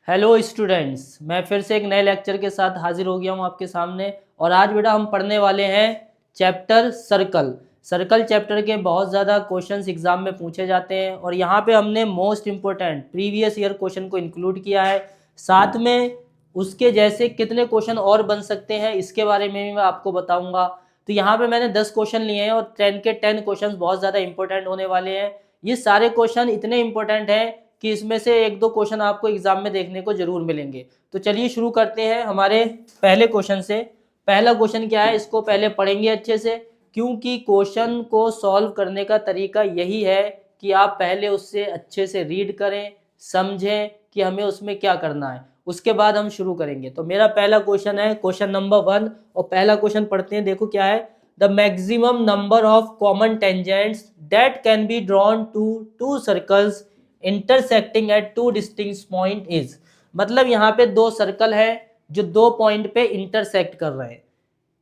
Hello students, मैं फिर से एक नए लेक्चर के साथ हाजिर हो गया हूँ आपके सामने। और आज बेटा हम पढ़ने वाले हैं चैप्टर सर्कल। सर्कल चैप्टर के बहुत ज़्यादा क्वेश्चंस एग्जाम में पूछे जाते हैं और यहाँ पे हमने most important previous year question को इंक्लूड किया है। साथ में उसके जैसे कितने क्वेश्चन और बन सकते हैं इसके बारे में भी मैं आपको बताऊँगा। तो यहाँ पे मैंने 10 क्वेश्चन लिए हैं और 10 के 10 क्वेश्चन बहुत ज़्यादा इंपॉर्टेंट होने वाले हैं। ये सारे क्वेश्चन इतने इंपॉर्टेंट हैं कि इसमें से एक दो क्वेश्चन आपको एग्जाम में देखने को जरूर मिलेंगे। तो चलिए शुरू करते हैं हमारे पहले क्वेश्चन से। पहला क्वेश्चन क्या है, इसको पहले पढ़ेंगे अच्छे से, क्योंकि क्वेश्चन को सॉल्व करने का तरीका यही है कि आप पहले उससे अच्छे से रीड करें, समझें कि हमें उसमें क्या करना है, उसके बाद हम शुरू करेंगे। तो मेरा पहला क्वेश्चन है क्वेश्चन नंबर 1 और पहला क्वेश्चन पढ़ते हैं। देखो क्या है, the maximum number of common tangents that can be drawn to two circles intersecting at two distinct point is. मतलब यहाँ पे दो सर्कल है जो दो पॉइंट पे इंटरसेक्ट कर रहे हैं।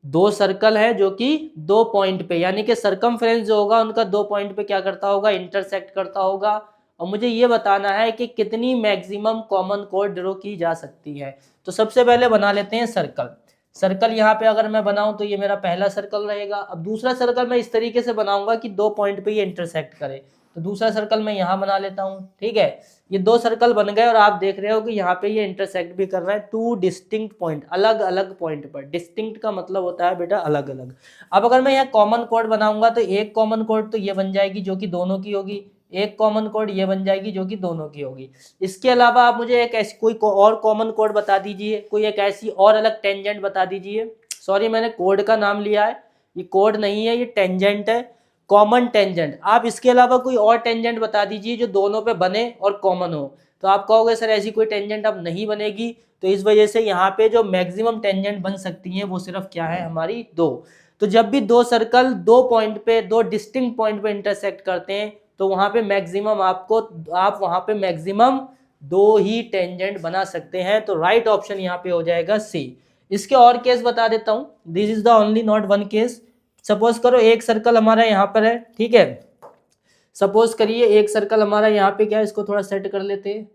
दो सर्कल है जो कि दो पॉइंट पे, यानी कि सरकमफ्रेंस जो होगा उनका दो पॉइंट पे क्या करता होगा, इंटरसेक्ट करता होगा। और मुझे ये बताना है कि कितनी मैक्सिमम कॉमन कोड ड्रॉ की जा सकती है। तो सबसे पहले बना लेते हैं सर्कल। सर्कल यहाँ पे अगर मैं बनाऊं तो ये मेरा पहला सर्कल रहेगा। अब दूसरा सर्कल मैं इस तरीके से बनाऊंगा कि दो पॉइंट पे ये इंटरसेक्ट करे। तो दूसरा सर्कल मैं यहाँ बना लेता हूँ, ठीक है। ये दो सर्कल बन गए और आप देख रहे हो कि यहाँ पे ये इंटरसेक्ट भी कर रहा है टू डिस्टिंक्ट पॉइंट, अलग अलग पॉइंट पर। डिस्टिंक्ट का मतलब होता है बेटा अलग अलग। अब अगर मैं यहाँ कॉमन कोड बनाऊंगा तो एक कॉमन कोड तो ये बन जाएगी जो कि दोनों की होगी, एक कॉमन कोड ये बन जाएगी जो कि दोनों की होगी। इसके अलावा आप मुझे एक ऐसी कोई और कॉमन कोड बता दीजिए, कोई एक ऐसी और अलग टेंजेंट बता दीजिए। सॉरी, मैंने कोड का नाम लिया है, ये कोड नहीं है, ये टेंजेंट है, कॉमन टेंजेंट। आप इसके अलावा कोई और टेंजेंट बता दीजिए जो दोनों पे बने और कॉमन हो। तो आप कहोगे सर ऐसी कोई टेंजेंट अब नहीं बनेगी, तो इस वजह से यहाँ पे जो मैक्सिमम टेंजेंट बन सकती हैं वो सिर्फ क्या है, हमारी दो। तो जब भी दो सर्कल दो पॉइंट पे, दो डिस्टिंक्ट पॉइंट पे इंटरसेक्ट करते हैं तो वहां पे मैक्सिमम आप वहां पे मैक्सिमम दो ही टेंजेंट बना सकते हैं। तो राइट ऑप्शन यहाँ पे हो जाएगा सी। इसके और केस बता देता हूँ, this is the only not one case. Suppose करो एक सर्कल हमारा यहाँ पर है, ठीक है। सपोज करिए एक सर्कल हमारा यहाँ पे क्या है, इसको थोड़ा सेट कर लेते हैं।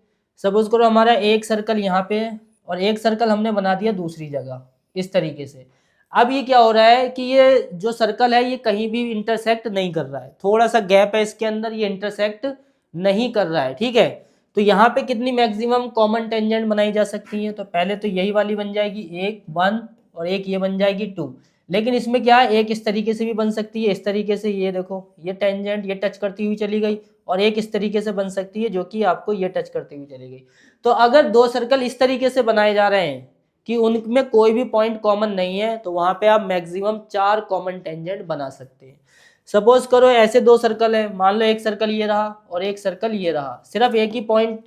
सपोज करो हमारा एक सर्कल यहाँ पे है और एक सर्कल हमने बना दिया दूसरी जगह इस तरीके से। अब ये क्या हो रहा है कि ये जो सर्कल है ये कहीं भी इंटरसेक्ट नहीं कर रहा है, थोड़ा सा गैप है इसके अंदर, ये इंटरसेक्ट नहीं कर रहा है, ठीक है। तो यहाँ पे कितनी मैक्सिमम कॉमन टेंजेंट बनाई जा सकती है, तो पहले तो यही वाली बन जाएगी एक 1 और एक ये बन जाएगी 2। लेकिन इसमें क्या है, एक इस तरीके से भी बन सकती है, इस तरीके से, ये देखो ये टेंजेंट ये टच करती हुई चली गई, और एक इस तरीके से बन सकती है जो कि आपको ये टच करती हुई चली गई। तो अगर दो सर्कल इस तरीके से बनाए जा रहे हैं कि उनमें कोई भी पॉइंट कॉमन नहीं है तो वहां पे आप मैक्सिमम 4 कॉमन टेंजेंट बना सकते हैं। सपोज करो ऐसे दो सर्कल है, मान लो एक सर्कल ये रहा और एक सर्कल ये रहा, सिर्फ एक ही पॉइंट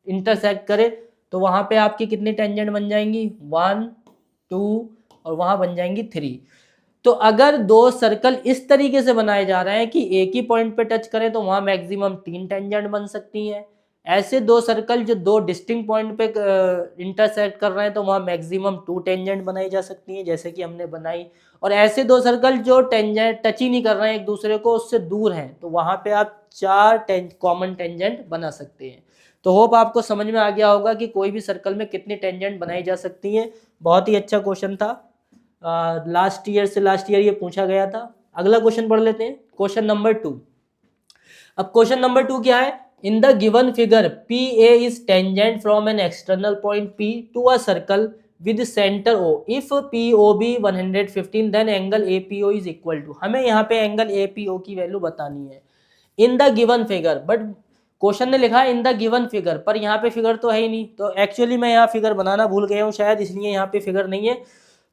इंटरसेक्ट करे, तो वहां पे आपकी कितनी टेंजेंट बन जाएंगी, 1 2 और वहां बन जाएंगी 3। तो अगर दो सर्कल इस तरीके से बनाए जा रहे हैं कि एक ही पॉइंट पे टच करें तो वहां मैक्सिमम 3 टेंजेंट बन सकती हैं। ऐसे दो सर्कल जो दो डिस्टिंक्ट पॉइंट पे इंटरसेक्ट कर रहे हैं तो वहां मैक्सिमम 2 टेंजेंट बनाई जा सकती हैं, जैसे कि हमने बनाई। और ऐसे दो सर्कल जो टेंजेंट टच ही नहीं कर रहे हैं एक दूसरे को, उससे दूर हैं, तो वहां पे आप 4 कॉमन टेंजेंट बना सकते हैं। तो होप आपको समझ में आ गया होगा कि कोई भी सर्कल में कितनी टेंजेंट बनाई जा सकती है। बहुत ही अच्छा क्वेश्चन था, लास्ट ईयर ये पूछा गया था। अगला क्वेश्चन पढ़ लेते हैं, क्वेश्चन नंबर 2। अब क्वेश्चन नंबर 2 क्या है, in the given figure P A is tangent from an external point P to a circle with centre O, if P O be 115 then angle A P O is equal to. हमें यहाँ पे angle A P ओ की value बतानी है in the given figure, but question ने लिखा है in the given figure, पर यहाँ पे फिगर तो है ही नहीं। तो एक्चुअली मैं यहाँ फिगर बनाना भूल गया हूँ शायद, इसलिए यहाँ पे फिगर नहीं है।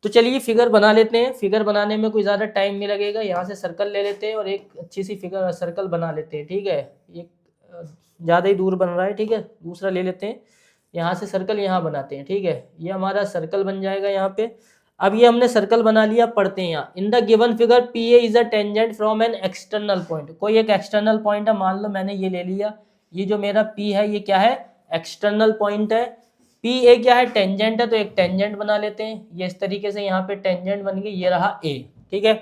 तो चलिए फिगर बना लेते हैं। फिगर बनाने में कोई ज़्यादा टाइम नहीं लगेगा, यहाँ से सर्कल ले लेते हैं और एक अच्छी सी फिगर सर्कल बना लेते हैं, ठीक है। एक ज़्यादा ही दूर बन रहा है, ठीक है, दूसरा ले लेते हैं। यहाँ से सर्कल यहाँ बनाते हैं, ठीक है, ये हमारा सर्कल बन जाएगा यहाँ पे। अब ये हमने सर्कल बना लिया, पढ़ते हैं यहाँ, इन the given figure P A is a tangent from an external point. कोई एक एक्सटर्नल पॉइंट है, मान लो मैंने ये ले लिया, ये जो मेरा पी है ये क्या है, एक्सटर्नल पॉइंट है। पी ए क्या है, टेंजेंट है, तो एक टेंजेंट बना लेते हैं। ये इस तरीके से यहाँ पे टेंजेंट बन गई, ये रहा ए, ठीक है।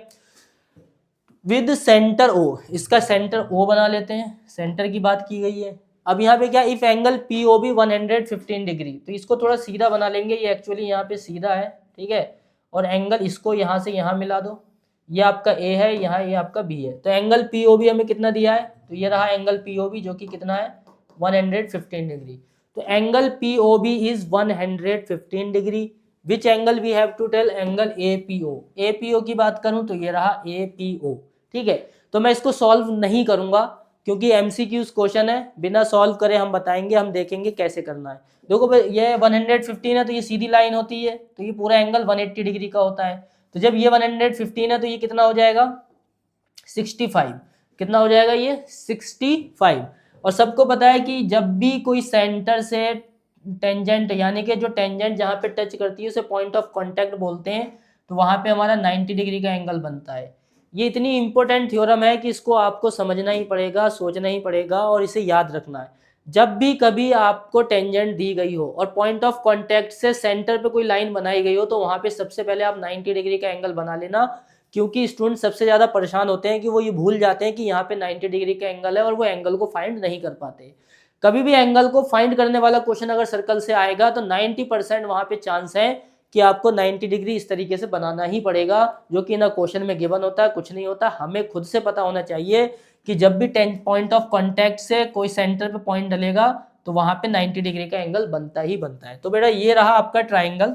विद सेंटर ओ, इसका सेंटर ओ बना लेते हैं, सेंटर की बात की गई है। अब यहाँ पे क्या, इफ एंगल POB 115 डिग्री, तो इसको थोड़ा सीधा बना लेंगे, ये एक्चुअली यहाँ पे सीधा है, ठीक है, और एंगल इसको यहाँ से यहाँ मिला दो, ये आपका A है, यहाँ ये आपका B है, तो एंगल POB हमें कितना दिया है, तो ये रहा एंगल POB जो कि कितना है 115 डिग्री। तो angle POB is 115 degree. Which angle we have to tell, angle APO। APO की बात करूं तो ये रहा APO, ठीक है। तो मैं इसको सॉल्व नहीं करूंगा क्योंकि MCQs क्वेश्चन है, बिना सॉल्व करे हम बताएंगे, हम देखेंगे कैसे करना है। देखो भाई ये 115 है तो ये सीधी लाइन होती है, तो ये पूरा एंगल 180 डिग्री का होता है। तो जब ये 115 है तो ये कितना हो जाएगा 65, कितना हो जाएगा ये 65। और सबको पता है कि जब भी कोई सेंटर से टेंजेंट, यानी कि जो टेंजेंट जहाँ पे टच करती है उसे पॉइंट ऑफ कांटेक्ट बोलते हैं, तो वहाँ पे हमारा 90 डिग्री का एंगल बनता है। ये इतनी इंपॉर्टेंट थ्योरम है कि इसको आपको समझना ही पड़ेगा, सोचना ही पड़ेगा और इसे याद रखना है। जब भी कभी आपको टेंजेंट दी गई हो और पॉइंट ऑफ कांटेक्ट से सेंटर पे कोई लाइन बनाई गई हो, तो वहाँ पे सबसे पहले आप 90 डिग्री का एंगल बना लेना, क्योंकि स्टूडेंट सबसे ज़्यादा परेशान होते हैं कि वो ये भूल जाते हैं कि यहाँ पे 90 डिग्री का एंगल है और वो एंगल को फाइंड नहीं कर पाते। कभी भी एंगल को फाइंड करने वाला क्वेश्चन अगर सर्कल से आएगा तो 90% वहाँ पे चांस है कि आपको 90 डिग्री इस तरीके से बनाना ही पड़ेगा, जो कि ना क्वेश्चन में गिवन होता है, कुछ नहीं होता। हमें खुद से पता होना चाहिए कि जब भी पॉइंट ऑफ कांटेक्ट से कोई सेंटर पे पॉइंट डलेगा तो वहाँ पे 90 डिग्री का एंगल बनता ही बनता है। तो बेटा ये रहा आपका ट्राइंगल,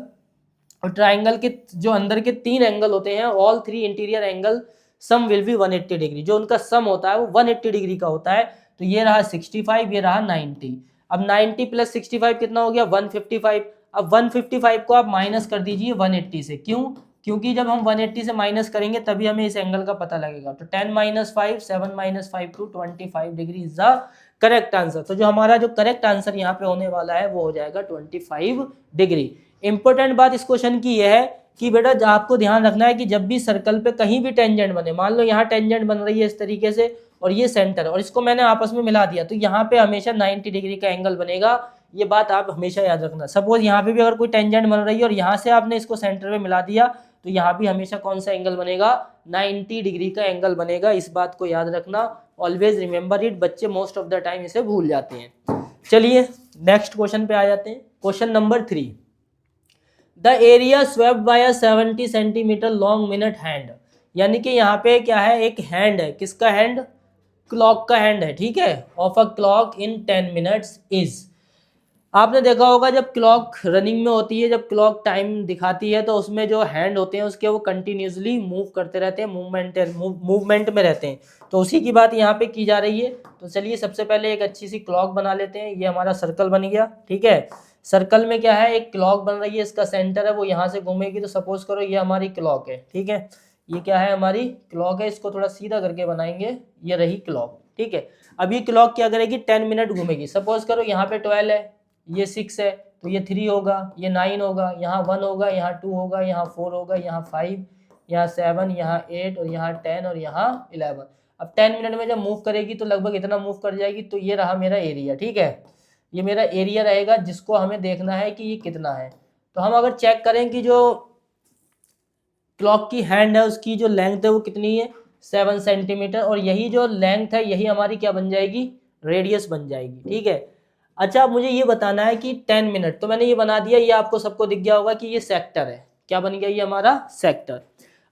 और ट्राइंगल के जो अंदर के 3 एंगल होते हैं, all 3 interior angle sum will be 180 degree, जो उनका सम होता है वो 180 डिग्री का होता है। तो ये रहा 65, ये रहा 90। अब 90 प्लस 65 कितना हो गया 155। अब 155 को आप माइनस कर दीजिए 180 से, क्यों, क्योंकि जब हम 180 से माइनस करेंगे तभी हमें इस एंगल का पता लगेगा। तो 10 - 5 7 - 5 2 25 degree is the correct answer. तो जो हमारा जो करेक्ट आंसर यहाँ पे होने वाला है वो हो जाएगा 25 डिग्री। इंपॉर्टेंट बात इस क्वेश्चन की यह है कि बेटा आपको ध्यान रखना है कि जब भी सर्कल पे कहीं भी टेंजेंट बने, मान लो यहाँ टेंजेंट बन रही है इस तरीके से और ये सेंटर और इसको मैंने आपस में मिला दिया, तो यहाँ पे हमेशा 90 डिग्री का एंगल बनेगा। ये बात आप हमेशा याद रखना। सपोज यहाँ पे भी अगर कोई टेंजेंट बन रही है और यहाँ से आपने इसको सेंटर में मिला दिया, तो यहाँ भी हमेशा कौन सा एंगल बनेगा 90 डिग्री का एंगल बनेगा। इस बात को याद रखना, ऑलवेज रिमेंबर इट। बच्चे मोस्ट ऑफ द टाइम इसे भूल जाते हैं। चलिए नेक्स्ट क्वेश्चन पे आ जाते हैं। Question number 3, the area swept by a 70 centimetre long minute hand, यानी कि यहाँ पे क्या है, एक हैंड है, किसका हैंड, क्लॉक का हैंड है, ठीक है, of a clock in 10 minutes is. आपने देखा होगा जब क्लॉक रनिंग में होती है, जब क्लॉक टाइम दिखाती है, तो उसमें जो हैंड होते हैं उसके वो कंटिन्यूसली मूव करते रहते हैं, मूवमेंट में रहते हैं। तो उसी की बात यहाँ पे की जा रही है। तो चलिए सबसे पहले एक अच्छी सी क्लॉक बना लेते हैं। ये हमारा सर्कल बन गया, ठीक है। सर्कल में क्या है, एक क्लॉक बन रही है, इसका सेंटर है वो यहाँ से घूमेगी। तो सपोज करो ये हमारी क्लॉक है, ठीक है, ये क्या है, हमारी क्लॉक है। इसको थोड़ा सीधा करके बनाएंगे, ये रही क्लॉक, ठीक है। अब ये क्लॉक क्या करेगी, 10 मिनट घूमेगी। सपोज करो यहाँ पे 12 है, ये 6 है, तो ये 3 होगा, ये 9 होगा, यहाँ 1 होगा, यहाँ 2 होगा, यहाँ 4 होगा, यहाँ 5, यहाँ 7, यहाँ 8 और यहाँ 10 और यहाँ 11। अब 10 मिनट में जब मूव करेगी तो लगभग इतना मूव कर जाएगी। तो ये रहा मेरा एरिया, ठीक है, ये मेरा एरिया रहेगा जिसको हमें देखना है कि ये कितना है। तो हम अगर चेक करें कि जो क्लॉक की हैंड है उसकी जो लेंथ है वो कितनी है 7 सेंटीमीटर, और यही जो लेंथ है यही हमारी क्या बन जाएगी, रेडियस बन जाएगी, ठीक है। अच्छा, मुझे ये बताना है कि 10 मिनट, तो मैंने ये बना दिया, ये आपको सबको दिख गया होगा कि ये सेक्टर है। क्या बन गया, ये हमारा सेक्टर।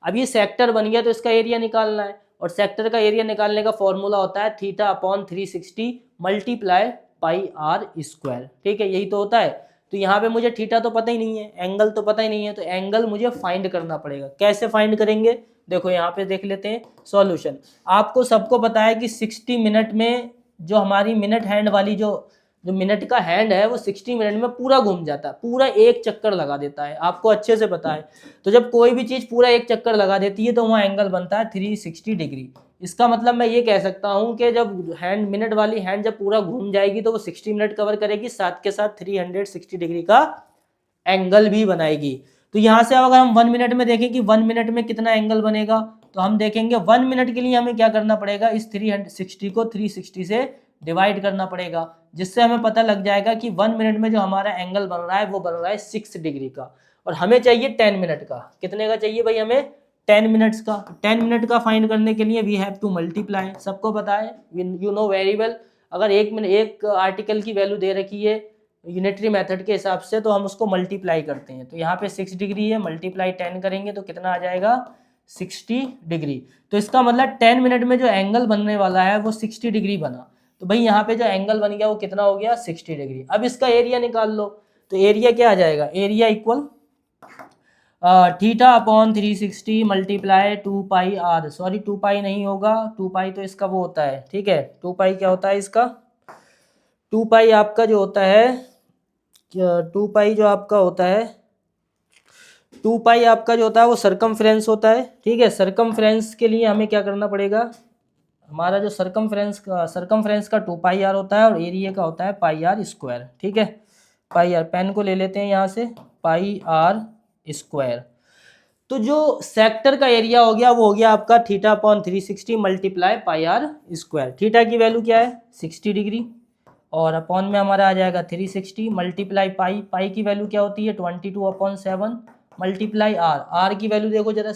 अब ये सेक्टर बन गया तो इसका एरिया निकालना है, और सेक्टर का एरिया निकालने का फॉर्मूला होता है θ/360 मल्टीप्लाई पाई r स्क्वायर, ठीक है, यही तो होता है। तो यहाँ पे मुझे थीटा तो पता ही नहीं है, एंगल तो पता ही नहीं है, तो एंगल मुझे फाइंड करना पड़ेगा। कैसे फाइंड करेंगे, देखो यहाँ पे देख लेते हैं सॉल्यूशन। आपको सबको पता है कि 60 मिनट में जो हमारी मिनट हैंड वाली जो मिनट का हैंड है वो 60 मिनट में पूरा घूम जाता है, पूरा एक चक्कर लगा देता है, आपको अच्छे से पता है। तो जब कोई भी चीज़ पूरा एक चक्कर लगा देती है तो वहाँ एंगल बनता है 360 डिग्री। इसका मतलब मैं ये कह सकता हूँ कि जब हैंड मिनट वाली हैंड जब पूरा घूम जाएगी तो वो 60 मिनट कवर करेगी, साथ के साथ 360 डिग्री का एंगल भी बनाएगी। तो यहाँ से अगर हम 1 मिनट में देखें कि 1 मिनट में कितना एंगल बनेगा, तो हम देखेंगे 1 मिनट के लिए हमें क्या करना पड़ेगा, इस 360 को 360 से डिवाइड करना पड़ेगा, जिससे हमें पता लग जाएगा कि 1 मिनट में जो हमारा एंगल बन रहा है वो बन रहा है 6 डिग्री का, और हमें चाहिए 10 मिनट का। कितने का चाहिए भाई, हमें 10 मिनट्स का। 10 मिनट का फाइंड करने के लिए वी हैव टू मल्टीप्लाई, सबको पता है, यू नो वेरी वेल। अगर एक आर्टिकल की वैल्यू दे रखी है यूनिटरी मेथड के हिसाब से तो हम उसको मल्टीप्लाई करते हैं। तो यहाँ पे 6 डिग्री है, मल्टीप्लाई 10 करेंगे तो कितना आ जाएगा 60 डिग्री। तो इसका मतलब 10 मिनट में जो एंगल बनने वाला है वो 60 डिग्री बना। तो भाई यहाँ पे जो एंगल बन गया वो कितना हो गया 60 डिग्री। अब इसका एरिया निकाल लो। तो एरिया क्या आ जाएगा, area equal theta upon 360 multiply 2 pi r, sorry 2 pi नहीं होगा, 2 पाई तो इसका वो होता है, ठीक है। 2 पाई क्या होता है इसका, 2 पाई आपका जो होता है 2 पाई जो आपका होता है 2 पाई आपका जो होता है वो सरकमफ्रेंस होता है, ठीक है। सरकमफ्रेंस के लिए हमें क्या करना पड़ेगा, हमारा जो सरकमफ्रेंस का 2 पाई आर होता है और एरिया का होता है पाई आर स्क्वायर, ठीक है। पाई आर, पेन को ले लेते हैं यहाँ से, पाई आर स्क्वायर। तो जो सेक्टर का एरिया हो गया वो हो गया आपका theta upon 360 multiply pi r square. Theta की वैल्यू क्या है 60 डिग्री और अपॉन में हमारा आ जाएगा 360 मल्टीप्लाई पाई, पाई की वैल्यू क्या होती है 22 अपॉन 7 मल्टीप्लाई आर, आर की वैल्यू देखो जरा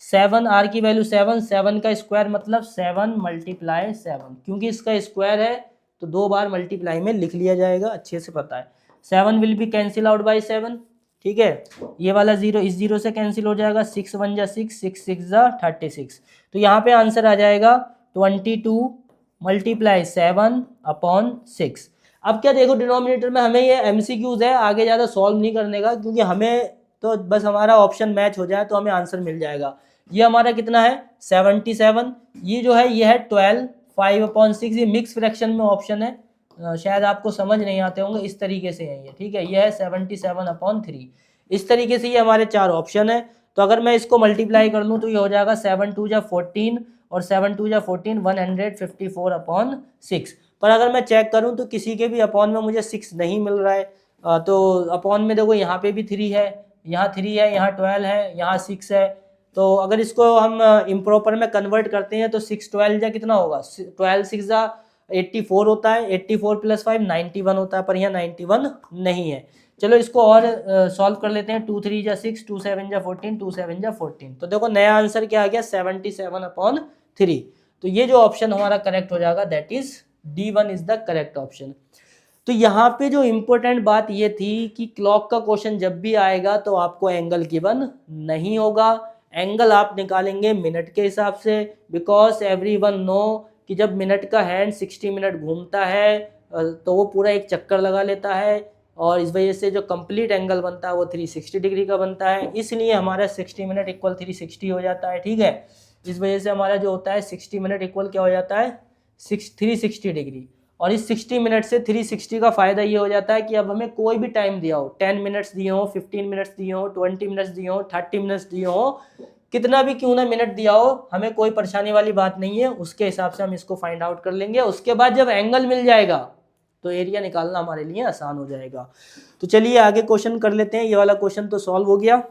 7 आर की वैल्यू 7 का स्क्वायर मतलब 7 मल्टीप्लाई 7, क्योंकि इसका स्क्वायर है तो 2 बार मल्टीप्लाई में लिख लिया जाएगा, अच्छे से पता है। 7 will be cancel out by 7, ठीक है। ये वाला 0 इस 0 से कैंसिल हो जाएगा, 6 1 जा 6, 6 6 जा 36। तो यहाँ पे आंसर आ जाएगा 22 मल्टीप्लाई 7 अपॉन 6। अब क्या देखो डिनोमिनेटर में हमें ये एमसीक्यूज है, आगे ज़्यादा सॉल्व नहीं करने का, क्योंकि हमें तो बस हमारा ऑप्शन मैच हो जाए तो हमें आंसर मिल जाएगा। ये हमारा कितना है 77, ये जो है ये है 12, 5 अपॉन 6, ये मिक्स फ्रैक्शन में ऑप्शन है, शायद आपको समझ नहीं आते होंगे, इस तरीके से है ये, ठीक है। ये है 77 अपॉन 3, इस तरीके से ये हमारे 4 ऑप्शन है। तो अगर मैं इसको मल्टीप्लाई कर लूँ तो ये हो जाएगा 7 2 जा 14 और 7 2 जा 14 154 अपॉन 6। पर अगर मैं चेक करूँ तो किसी के भी अपॉन में मुझे 6 नहीं मिल रहा है। तो अपॉन में देखो यहाँ पे भी 3 है, यहाँ 3 है, यहाँ 12 है, यहाँ 6 है। तो अगर इसको हम इम्प्रॉपर में कन्वर्ट करते हैं तो 6 12 जा कितना होगा, 12 6 जा 84 होता है, 84 प्लस 5 91 होता है, पर यहाँ 91 नहीं है। चलो इसको और सॉल्व कर लेते हैं, 2 3 जा 6, 2 7 जा 14, 2 7 जा 14। तो देखो नया आंसर क्या आ गया 77 अपॉन 3। तो ये जो ऑप्शन हमारा करेक्ट हो जाएगा that is D1 is the correct option. तो यहाँ पे जो इम्पोर्टेंट बात ये थी कि क्लॉक का क्वेश्चन जब भी आएगा तो आपको एंगल गिवन नहीं होगा, एंगल आप निकालेंगे मिनट के हिसाब से, बिकॉज एवरीवन नो कि जब मिनट का हैंड 60 मिनट घूमता है तो वो पूरा एक चक्कर लगा लेता है और इस वजह से जो कंप्लीट एंगल बनता है वो 360 डिग्री का बनता है, इसलिए हमारा 60 मिनट इक्वल 360 हो जाता है, ठीक है। इस वजह से हमारा जो होता है 60 मिनट इक्वल क्या हो जाता है 360 डिग्री। और इस 60 मिनट से 360 का फ़ायदा ये हो जाता है कि अब हमें कोई भी टाइम दिया हो, 10 मिनट्स दिए हो, 15 मिनट्स दिए हो, 20 मिनट्स दिए हो, 30 मिनट्स दिए हो, कितना भी क्यों ना मिनट दिया हो, हमें कोई परेशानी वाली बात नहीं है, उसके हिसाब से हम इसको फाइंड आउट कर लेंगे। उसके बाद जब एंगल मिल जाएगा तो एरिया निकालना हमारे लिए आसान हो जाएगा। तो चलिए आगे क्वेश्चन कर लेते हैं, ये वाला क्वेश्चन तो सॉल्व हो गया।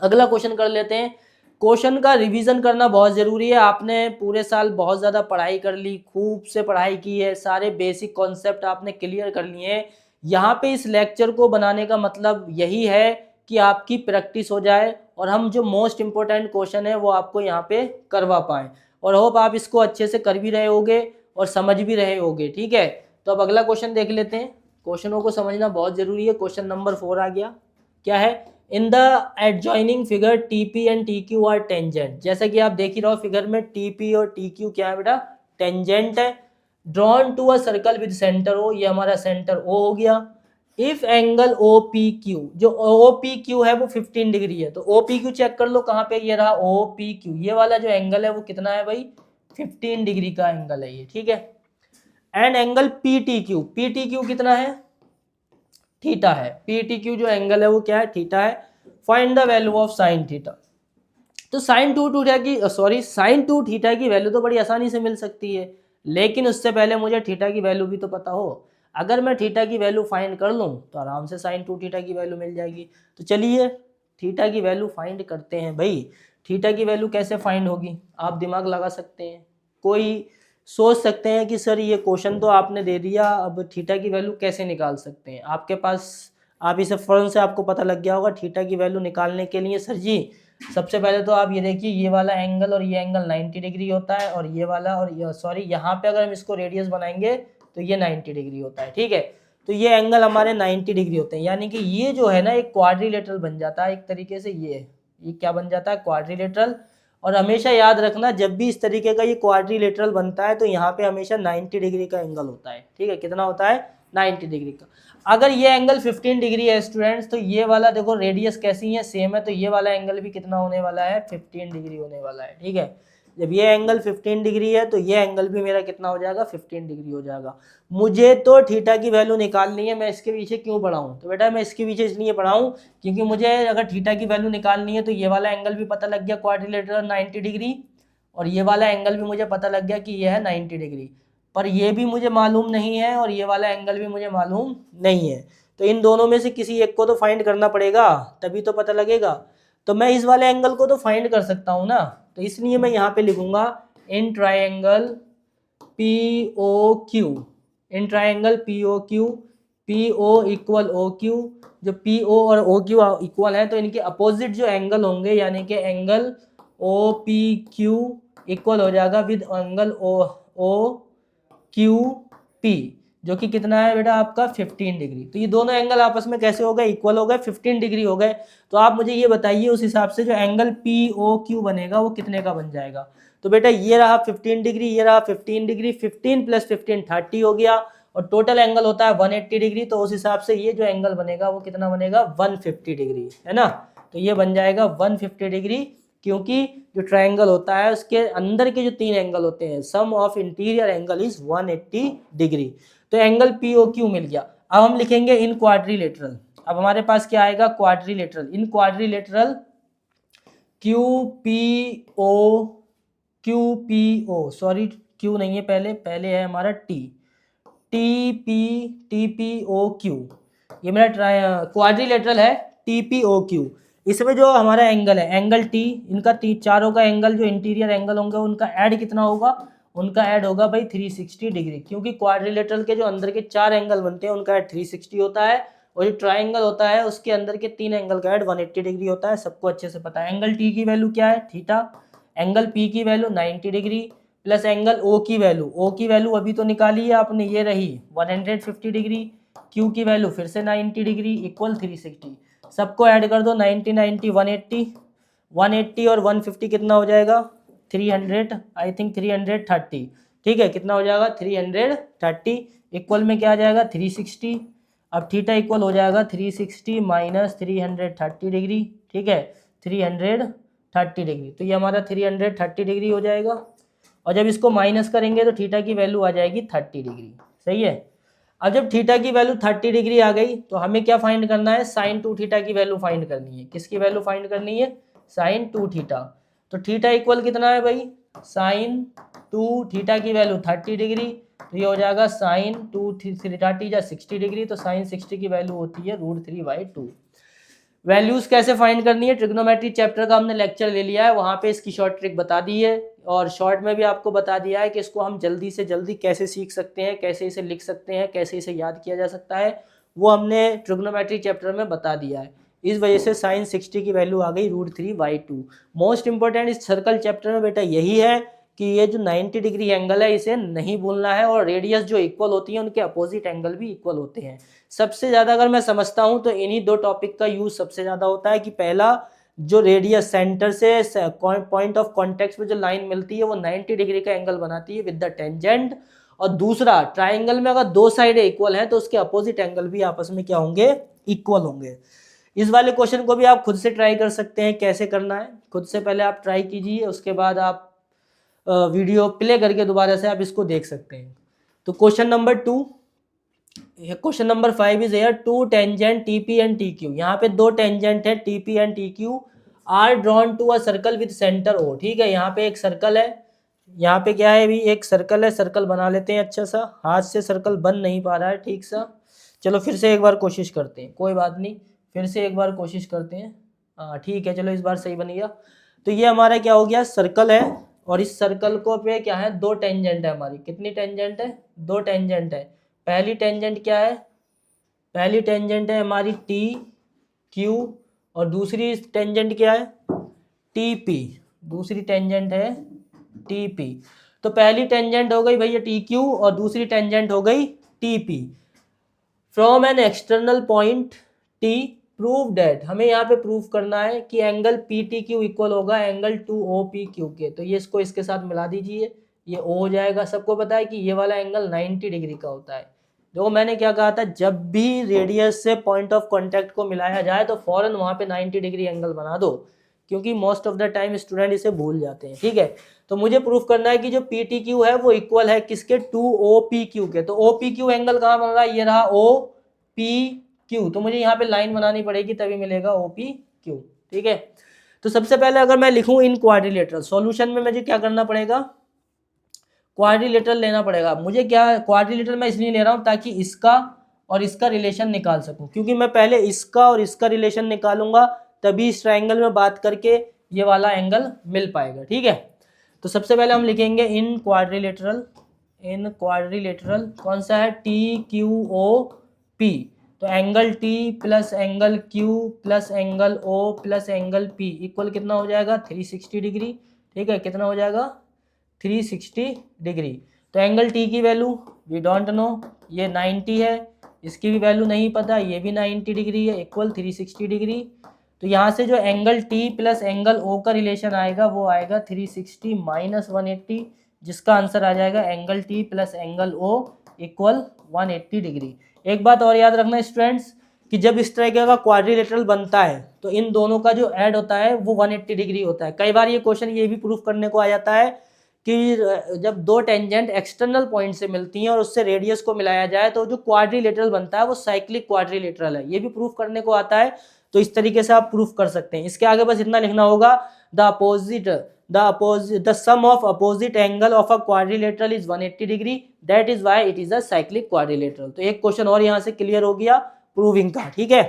अगला क्वेश्चन कर लेते हैं। क्वेश्चन का रिवीजन करना बहुत ज़रूरी है। आपने पूरे साल बहुत ज़्यादा पढ़ाई कर ली, खूब से पढ़ाई की है, सारे बेसिक कॉन्सेप्ट आपने क्लियर कर लिए हैं। यहाँ पे इस लेक्चर को बनाने का मतलब यही है कि आपकी प्रैक्टिस हो जाए और हम जो मोस्ट इम्पोर्टेंट क्वेश्चन है वो आपको यहाँ पे करवा पाएँ। और होप आप इसको अच्छे से कर भी रहे होगे और समझ भी रहे होगे, ठीक है। तो अब अगला क्वेश्चन देख लेते हैं। क्वेश्चनों को समझना बहुत ज़रूरी है। क्वेश्चन नंबर 4 आ गया, क्या है, in the adjoining figure TP and TQ are tangent. जैसा कि आप देख ही रहो फिगर में TP और TQ क्या है बेटा, टेंजेंट है। Drawn to a circle with centre O, ये हमारा सेंटर O हो गया। इफ एंगल OPQ, जो OPQ है वो 15 डिग्री है, तो OPQ चेक कर लो कहाँ पे, ये रहा OPQ, ये वाला जो एंगल है वो कितना है भाई 15 डिग्री का एंगल है ये, ठीक है। एंड एंगल PTQ कितना है, थीटा है। PTQ जो एंगल है वो क्या है, थीटा है। Find the value of sine theta. तो साइन टू थीटा की वैल्यू तो बड़ी आसानी से मिल सकती है, लेकिन उससे पहले मुझे थीटा की वैल्यू भी तो पता हो। अगर मैं थीटा की वैल्यू फाइंड कर लूँ तो आराम से साइन टू थीटा की वैल्यू मिल जाएगी। तो चलिए थीटा की वैल्यू फाइंड करते हैं। भाई थीटा की वैल्यू कैसे फाइंड होगी, आप दिमाग लगा सकते हैं। कोई सोच सकते हैं कि सर ये क्वेश्चन तो आपने दे दिया, अब थीटा की वैल्यू कैसे निकाल सकते हैं। आपके पास, आप इसे फ़ौरन से आपको पता लग गया होगा थीटा की वैल्यू निकालने के लिए सर जी सबसे पहले तो आप ये देखिए, ये वाला एंगल और ये एंगल 90 डिग्री होता है, और ये वाला और ये सॉरी यहाँ पे अगर हम इसको रेडियस बनाएंगे तो ये 90 डिग्री होता है, ठीक है। तो ये एंगल हमारे 90 डिग्री होते हैं, यानी कि ये जो है ना एक क्वाड्रिलेटरल बन जाता है एक तरीके से। ये क्या बन जाता है, क्वाड्रिलेटरल। और हमेशा याद रखना, जब भी इस तरीके का ये क्वाड्रिलेटरल बनता है तो यहाँ पे हमेशा 90 डिग्री का एंगल होता है, ठीक है। कितना होता है, 90 डिग्री का। अगर ये एंगल 15 डिग्री है स्टूडेंट्स, तो ये वाला देखो रेडियस कैसी है, सेम है, तो ये वाला एंगल भी कितना होने वाला है, 15 डिग्री होने वाला है, ठीक है। जब ये एंगल 15 डिग्री है तो ये एंगल भी मेरा कितना हो जाएगा, 15 डिग्री हो जाएगा। मुझे तो थीटा की वैल्यू निकालनी है, मैं इसके पीछे क्यों पढ़ा हूँ, तो बेटा मैं इसके पीछे इसलिए पढ़ा हूँ क्योंकि मुझे अगर थीटा की वैल्यू निकालनी है तो ये वाला एंगल भी पता लग गया क्वाड्रिलेटरल 90 डिग्री, और ये वाला एंगल भी मुझे पता लग गया कि ये है 90 डिग्री, पर ये भी मुझे मालूम नहीं है और ये वाला एंगल भी मुझे मालूम नहीं है। तो इन दोनों में से किसी एक को तो फाइंड करना पड़ेगा, तभी तो पता लगेगा। तो मैं इस वाले एंगल को तो फाइंड कर सकता हूँ ना, तो इसलिए मैं यहाँ पे लिखूंगा in triangle POQ, in triangle POQ, PO equal OQ, जो PO और OQ इक्वल है तो इनके अपोजिट जो एंगल होंगे, यानी कि एंगल OPQ इक्वल हो जाएगा विद एंगल OQP, जो कि कितना है बेटा आपका 15 डिग्री। तो ये दोनों एंगल आपस में कैसे हो गए, इक्वल हो गए, 15 डिग्री हो गए। तो आप मुझे ये बताइए उस हिसाब से जो एंगल POQ बनेगा वो कितने का बन जाएगा। तो बेटा ये रहा 15 डिग्री, ये रहा 15 डिग्री, 15 + 15 30 हो गया, और टोटल एंगल होता है 180 डिग्री। तो उस हिसाब से ये जो एंगल बनेगा वो कितना बनेगा, 150 डिग्री, है ना। तो ये बन जाएगा 150 डिग्री, क्योंकि जो ट्रायंगल होता है उसके अंदर के जो 3 एंगल होते हैं, sum of interior angle is 180 degree. तो एंगल POQ मिल गया। अब हम लिखेंगे इन क्वाड्रिलेटरल। अब हमारे पास क्या आएगा, क्वाड्रिलेटरल। इन क्वाड्रिलेटरल QPO सॉरी Q नहीं है, पहले है हमारा TPOQ, ये मेरा क्वाड्रिलेटरल है TPOQ। इसमें जो हमारा एंगल है एंगल T, इनका चारों का एंगल जो इंटीरियर एंगल होंगे उनका ऐड कितना होगा, उनका ऐड होगा भाई 360 डिग्री, क्योंकि क्वाड्रिलेटरल के जो अंदर के 4 एंगल बनते हैं उनका ऐड 360 होता है, और जो ट्राइंगल होता है उसके अंदर के 3 एंगल का ऐड 180 डिग्री होता है। सबको अच्छे से पता है। एंगल T की वैल्यू क्या है, थीटा, एंगल P की value 90 degree, plus angle O की वैल्यू अभी तो निकाली है आपने, ये रही 150 डिग्री, Q की वैल्यू फिर से 90 डिग्री इक्वल 360। सबको ऐड कर दो, 90 90 180 और 150 कितना हो जाएगा, 300, आई थिंक 330, ठीक है। कितना हो जाएगा, 330 इक्वल में क्या आ जाएगा, 360। अब थीटा इक्वल हो जाएगा 360 माइनस 330 डिग्री, ठीक है, 330 डिग्री। तो ये हमारा 330 डिग्री हो जाएगा, और जब इसको माइनस करेंगे तो थीटा की वैल्यू आ जाएगी 30 डिग्री, सही है। अब जब थीटा की वैल्यू 30 डिग्री आ गई तो हमें क्या फाइंड करना है, साइन 2 थीटा की वैल्यू फाइंड करनी है। किसकी वैल्यू फाइंड करनी है, साइन 2 थीटा। तो थीटा इक्वल कितना है भाई, साइन 2 थीटा की वैल्यू 30 डिग्री, तो ये हो जाएगा साइन 2 30 या 60 डिग्री, तो साइन 60 की वैल्यू होती है √3/2। वैल्यूज कैसे फाइंड करनी है, ट्रिग्नोमेट्री चैप्टर का हमने लेक्चर ले लिया है, वहाँ पे इसकी शॉर्ट ट्रिक बता दी है, और शॉर्ट में भी आपको बता दिया है कि इसको हम जल्दी से जल्दी कैसे सीख सकते हैं, कैसे इसे लिख सकते हैं, कैसे इसे याद किया जा सकता है, वो हमने ट्रिग्नोमेट्री चैप्टर में बता दिया है। इस वजह से साइन 60 की वैल्यू आ गई √3/2। मोस्ट इंपॉर्टेंट इस सर्कल चैप्टर में बेटा यही है कि ये जो 90 डिग्री एंगल है इसे नहीं भूलना है, और रेडियस जो इक्वल होती है उनके अपोजिट एंगल भी इक्वल होते हैं। सबसे ज़्यादा अगर मैं समझता हूँ तो इन्हीं 2 टॉपिक का यूज सबसे ज़्यादा होता है, कि पहला जो रेडियस सेंटर से पॉइंट ऑफ कॉन्टेक्ट में जो लाइन मिलती है वो 90 डिग्री का एंगल बनाती है विद द टेंजेंट, और दूसरा ट्राइंगल में अगर 2 साइडें इक्वल हैं तो उसके अपोजिट एंगल भी आपस में क्या होंगे, इक्वल होंगे। इस वाले क्वेश्चन को भी आप खुद से ट्राई कर सकते हैं, कैसे करना है खुद से पहले आप ट्राई कीजिए, उसके बाद आप वीडियो प्ले करके दोबारा से आप इसको देख सकते हैं। तो question number 2, question number 5 is here, 2 tangent TP and TQ। यहाँ पे 2 टेंजेंट है TP and TQ are drawn to a circle with centre O, ठीक है। यहाँ पे एक सर्कल है, यहाँ पे क्या है भी, एक सर्कल है, सर्कल बना लेते हैं अच्छा सा। हाथ से सर्कल बन नहीं पा रहा है ठीक सा, चलो फिर से एक बार कोशिश करते हैं, कोई बात नहीं, फिर से एक बार कोशिश करते हैं। हाँ ठीक है, चलो इस बार सही बन गया। तो ये हमारा क्या हो गया, सर्कल है, और इस सर्कल को पे क्या है, 2 टेंजेंट है हमारी। कितनी टेंजेंट है, 2 टेंजेंट है। पहली टेंजेंट क्या है, पहली टेंजेंट है हमारी TQ, और दूसरी टेंजेंट क्या है टी पी, दूसरी टेंजेंट है टी पी। तो पहली टेंजेंट हो गई भैया टी क्यू और दूसरी टेंजेंट हो गई T P. From an external point T prove that, हमें यहाँ पे प्रूव करना है कि angle P T Q equal होगा एंगल 2 पी क्यू के। तो ये इसको इसके साथ मिला दीजिए, ये ओ हो जाएगा। सबको पता है कि ये वाला एंगल 90 डिग्री का होता है। देखो मैंने क्या कहा था, जब भी रेडियस से पॉइंट ऑफ कॉन्टैक्ट को मिलाया जाए तो फौरन वहाँ पे 90 डिग्री एंगल बना दो, क्योंकि most of the time student इसे भूल जाते हैं। ठीक है, तो मुझे प्रूफ करना है कि जो पी टी क्यू है वो इक्वल है किसके, 2 पी क्यू के। तो ओ पी क्यू एंगल कहाँ बन रहा है, ये रहा ओ पी क्यू। तो मुझे यहाँ पे लाइन बनानी पड़ेगी तभी मिलेगा ओ पी क्यू। ठीक है, तो सबसे पहले अगर मैं लिखूं इन क्वाड्रिलेटरल, सॉल्यूशन में मुझे क्या करना पड़ेगा, क्वाड्रिलेटरल लेना पड़ेगा। मुझे क्या क्वाड्रिलेटरल मैं इसलिए ले रहा हूँ ताकि इसका और इसका रिलेशन निकाल सकूं, क्योंकि मैं पहले इसका और इसका रिलेशन निकालूंगा तभी इस ट्रायंगल में बात करके ये वाला एंगल मिल पाएगा। ठीक है, तो सबसे पहले हम लिखेंगे इन क्वाड्रिलेटरल, इन क्वाड्रिलेटरल कौन सा है, टी क्यू ओ पी। तो angle T plus angle Q plus angle O plus angle P equal कितना हो जाएगा, 360 डिग्री। ठीक है, कितना हो जाएगा, 360 डिग्री। तो एंगल टी की वैल्यू वी डोंट नो, ये 90 है, इसकी भी वैल्यू नहीं पता, ये भी 90 डिग्री है, इक्वल 360 डिग्री। तो यहाँ से जो angle T plus angle O का रिलेशन आएगा वो आएगा 360 माइनस 180, जिसका आंसर आ जाएगा angle T plus angle O equal 180 degree. एक बात और याद रखना स्टूडेंट्स कि जब इस तरह का क्वाड्रिलेटरल बनता है तो इन दोनों का जो ऐड होता है वो 180 डिग्री होता है। कई बार ये क्वेश्चन ये भी प्रूफ करने को आ जाता है कि जब दो टेंजेंट एक्सटर्नल पॉइंट से मिलती हैं और उससे रेडियस को मिलाया जाए तो जो क्वाड्रिलेटरल बनता है वो साइक्लिक क्वाड्रिलेटरल है। ये भी प्रूफ करने को आता है, तो इस तरीके से आप प्रूफ कर सकते हैं। इसके आगे बस इतना लिखना होगा, the sum of opposite angle of a quadrilateral is 180 degree, that is why it is a cyclic quadrilateral. तो एक क्वेश्चन और यहाँ से क्लियर हो गया प्रूविंग का। ठीक है,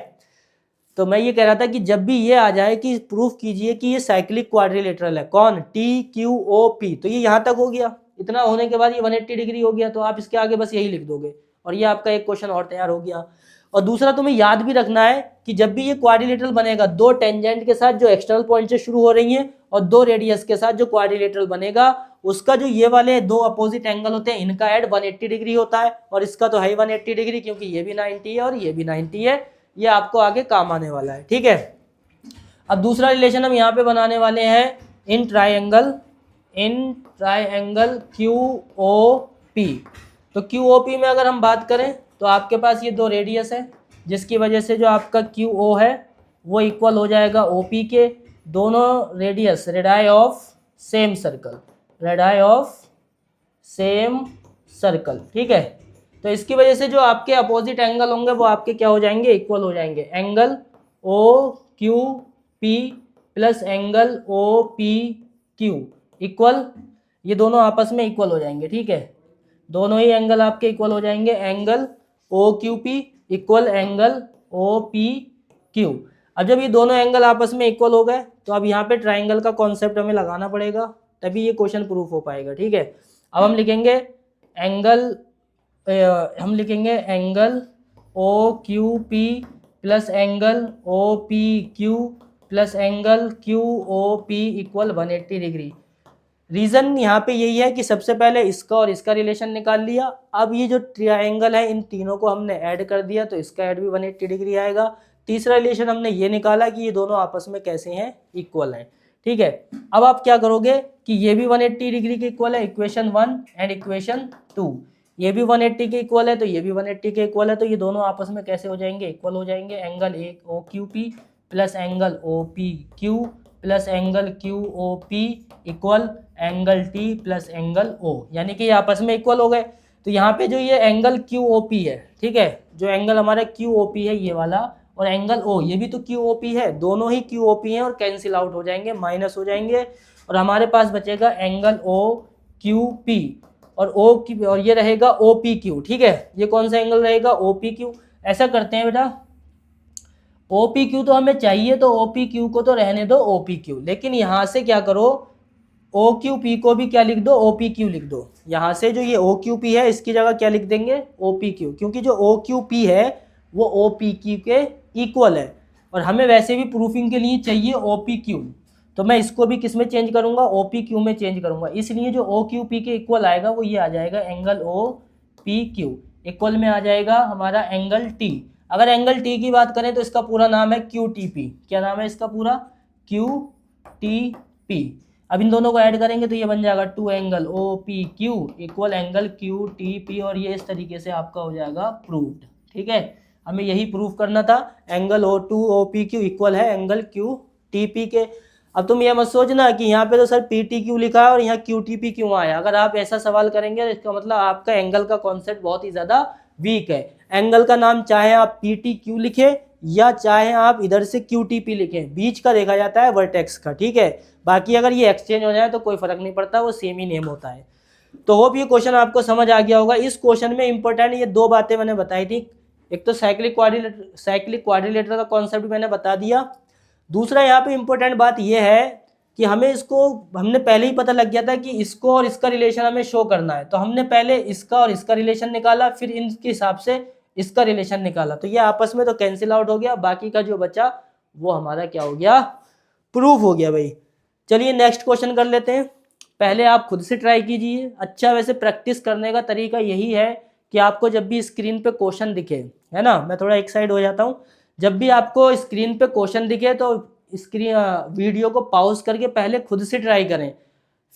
तो मैं ये कह रहा था कि जब भी ये आ जाए कि प्रूफ कीजिए कि ये साइक्लिक क्वाड्रिलेटरल है, कौन, टी क्यू ओ पी, तो ये यहाँ तक हो गया। इतना होने के बाद ये 180 डिग्री हो गया, तो आप इसके आगे बस यही लिख दोगे और ये आपका एक क्वेश्चन और तैयार हो गया। और दूसरा तुम्हें याद भी रखना है कि जब भी ये क्वाड्रिलेटरल बनेगा, दो टेंजेंट के साथ जो एक्सटर्नल पॉइंट से शुरू हो रही हैं और दो रेडियस के साथ जो क्वाड्रिलेटरल बनेगा, उसका जो ये वाले दो अपोजिट एंगल होते हैं इनका ऐड 180 डिग्री होता है, और इसका तो है 180 डिग्री क्योंकि ये भी 90 है और ये भी 90 है। ये आपको आगे काम आने वाला है। ठीक है, अब दूसरा रिलेशन हम यहाँ पे बनाने वाले हैं in triangle Q O P. तो क्यू ओ पी में अगर हम बात करें तो आपके पास ये दो रेडियस है, जिसकी वजह से जो आपका क्यू ओ है वो इक्वल हो जाएगा ओ पी के। दोनों radius radii of same circle, radii of same circle. ठीक है, तो इसकी वजह से जो आपके अपोजिट एंगल होंगे वो आपके क्या हो जाएंगे, इक्वल हो जाएंगे। Angle O Q P plus angle O P Q equal, ये दोनों आपस में इक्वल हो जाएंगे। ठीक है, दोनों ही एंगल आपके इक्वल हो जाएंगे। Angle O Q P equal angle O P Q. अब जब ये दोनों एंगल आपस में इक्वल हो गए तो अब यहाँ पे ट्राइंगल का कॉन्सेप्ट हमें लगाना पड़ेगा, तभी ये क्वेश्चन प्रूफ हो पाएगा। ठीक है, अब हम लिखेंगे angle O Q P plus angle O P Q plus angle Q O P equal 180 degree. Reason यहाँ पे यही है कि सबसे पहले इसका और इसका रिलेशन निकाल लिया, अब ये जो ट्रायंगल है इन तीनों को हमने ऐड कर दिया तो इसका ऐड भी 180 डिग्री आएगा। तीसरा रिलेशन हमने ये निकाला कि ये दोनों आपस में कैसे हैं, इक्वल हैं। ठीक है, अब आप क्या करोगे कि ये भी 180 डिग्री के इक्वल है, इक्वेशन 1 एंड इक्वेशन 2, ये भी 180 के इक्वल है तो ये भी 180 के इक्वल है, तो ये दोनों आपस में कैसे हो जाएंगे, इक्वल हो जाएंगे। एंगल एक O Q P plus angle O P Q plus angle Q O P equal angle T plus angle O, यानी कि ये आपस में इक्वल हो गए। तो यहाँ पे जो ये एंगल क्यू ओ पी है, ठीक है, जो एंगल हमारा क्यू ओ पी है ये वाला, और एंगल ओ ये भी तो क्यू ओ पी है, दोनों ही क्यू ओ पी हैं और कैंसिल आउट हो जाएंगे, माइनस हो जाएंगे, और हमारे पास बचेगा एंगल ओ क्यू पी और ये रहेगा ओ पी क्यू। ठीक है, ये कौन सा एंगल रहेगा, ओ पी क्यू। ऐसा करते हैं बेटा, ओ पी क्यू तो हमें चाहिए तो ओ पी क्यू को तो रहने दो ओ पी क्यू, लेकिन यहाँ से क्या करो, ओ क्यू पी को भी क्या लिख दो, ओ पी क्यू लिख दो। यहाँ से जो ये ओ क्यू पी है इसकी जगह क्या लिख देंगे, ओ पी क्यू, क्योंकि जो ओ क्यू पी है वो ओ पी क्यू के इक्वल है और हमें वैसे भी प्रूफिंग के लिए चाहिए ओ पी क्यू। तो मैं इसको भी किस में चेंज करूंगा, ओ पी क्यू में चेंज करूंगा। इसलिए जो ओ क्यू पी के इक्वल आएगा वो ये आ जाएगा angle O P Q equal में आ जाएगा हमारा एंगल टी। अगर एंगल टी की बात करें तो इसका पूरा नाम है क्यू टी पी। क्या नाम है इसका पूरा, क्यू टी पी। अब इन दोनों को ऐड करेंगे तो ये बन जाएगा two angle O P Q equal angle Q T P, और ये इस तरीके से आपका हो जाएगा प्रूव्ड। ठीक है, हमें यही प्रूव करना था, angle O two O P Q equal है एंगल क्यू टी पी के। अब तुम ये मत सोचना कि यहाँ पे तो सर पी टी क्यू लिखा है और यहाँ क्यू टी पी क्यों आया। अगर आप ऐसा सवाल करेंगे तो इसका मतलब आपका एंगल का कॉन्सेप्ट बहुत ही ज़्यादा वीक है। एंगल का नाम चाहे आप पी टी क्यू लिखे या चाहे आप इधर से क्यू टी पी लिखें, बीच का देखा जाता है वर्टेक्स का। ठीक है, बाकी अगर ये एक्सचेंज हो जाए तो कोई फर्क नहीं पड़ता, वो सेम ही नेम होता है। तो होप ये क्वेश्चन आपको समझ आ गया होगा। इस क्वेश्चन में इंपॉर्टेंट ये दो बातें मैंने बताई थी, एक तो साइक्लिक क्वाड्रिलेटरल का कॉन्सेप्ट मैंने बता दिया। दूसरा यहाँ पे इंपॉर्टेंट बात ये है कि हमें इसको, हमने पहले ही पता लग गया था कि इसको और इसका रिलेशन हमें शो करना है, तो हमने पहले इसका और इसका रिलेशन निकाला, फिर इनके हिसाब से इसका रिलेशन निकाला, तो ये आपस में तो कैंसिल आउट हो गया, बाकी का जो बचा वो हमारा क्या हो गया, प्रूफ हो गया भाई। चलिए नेक्स्ट क्वेश्चन कर लेते हैं। पहले आप खुद से ट्राई कीजिए। अच्छा, वैसे प्रैक्टिस करने का तरीका यही है कि आपको जब भी स्क्रीन पे क्वेश्चन दिखे, है ना, मैं थोड़ा एक साइड हो जाता हूँ, जब भी आपको स्क्रीन पे क्वेश्चन दिखे तो स्क्रीन वीडियो को पॉज करके पहले खुद से ट्राई करें,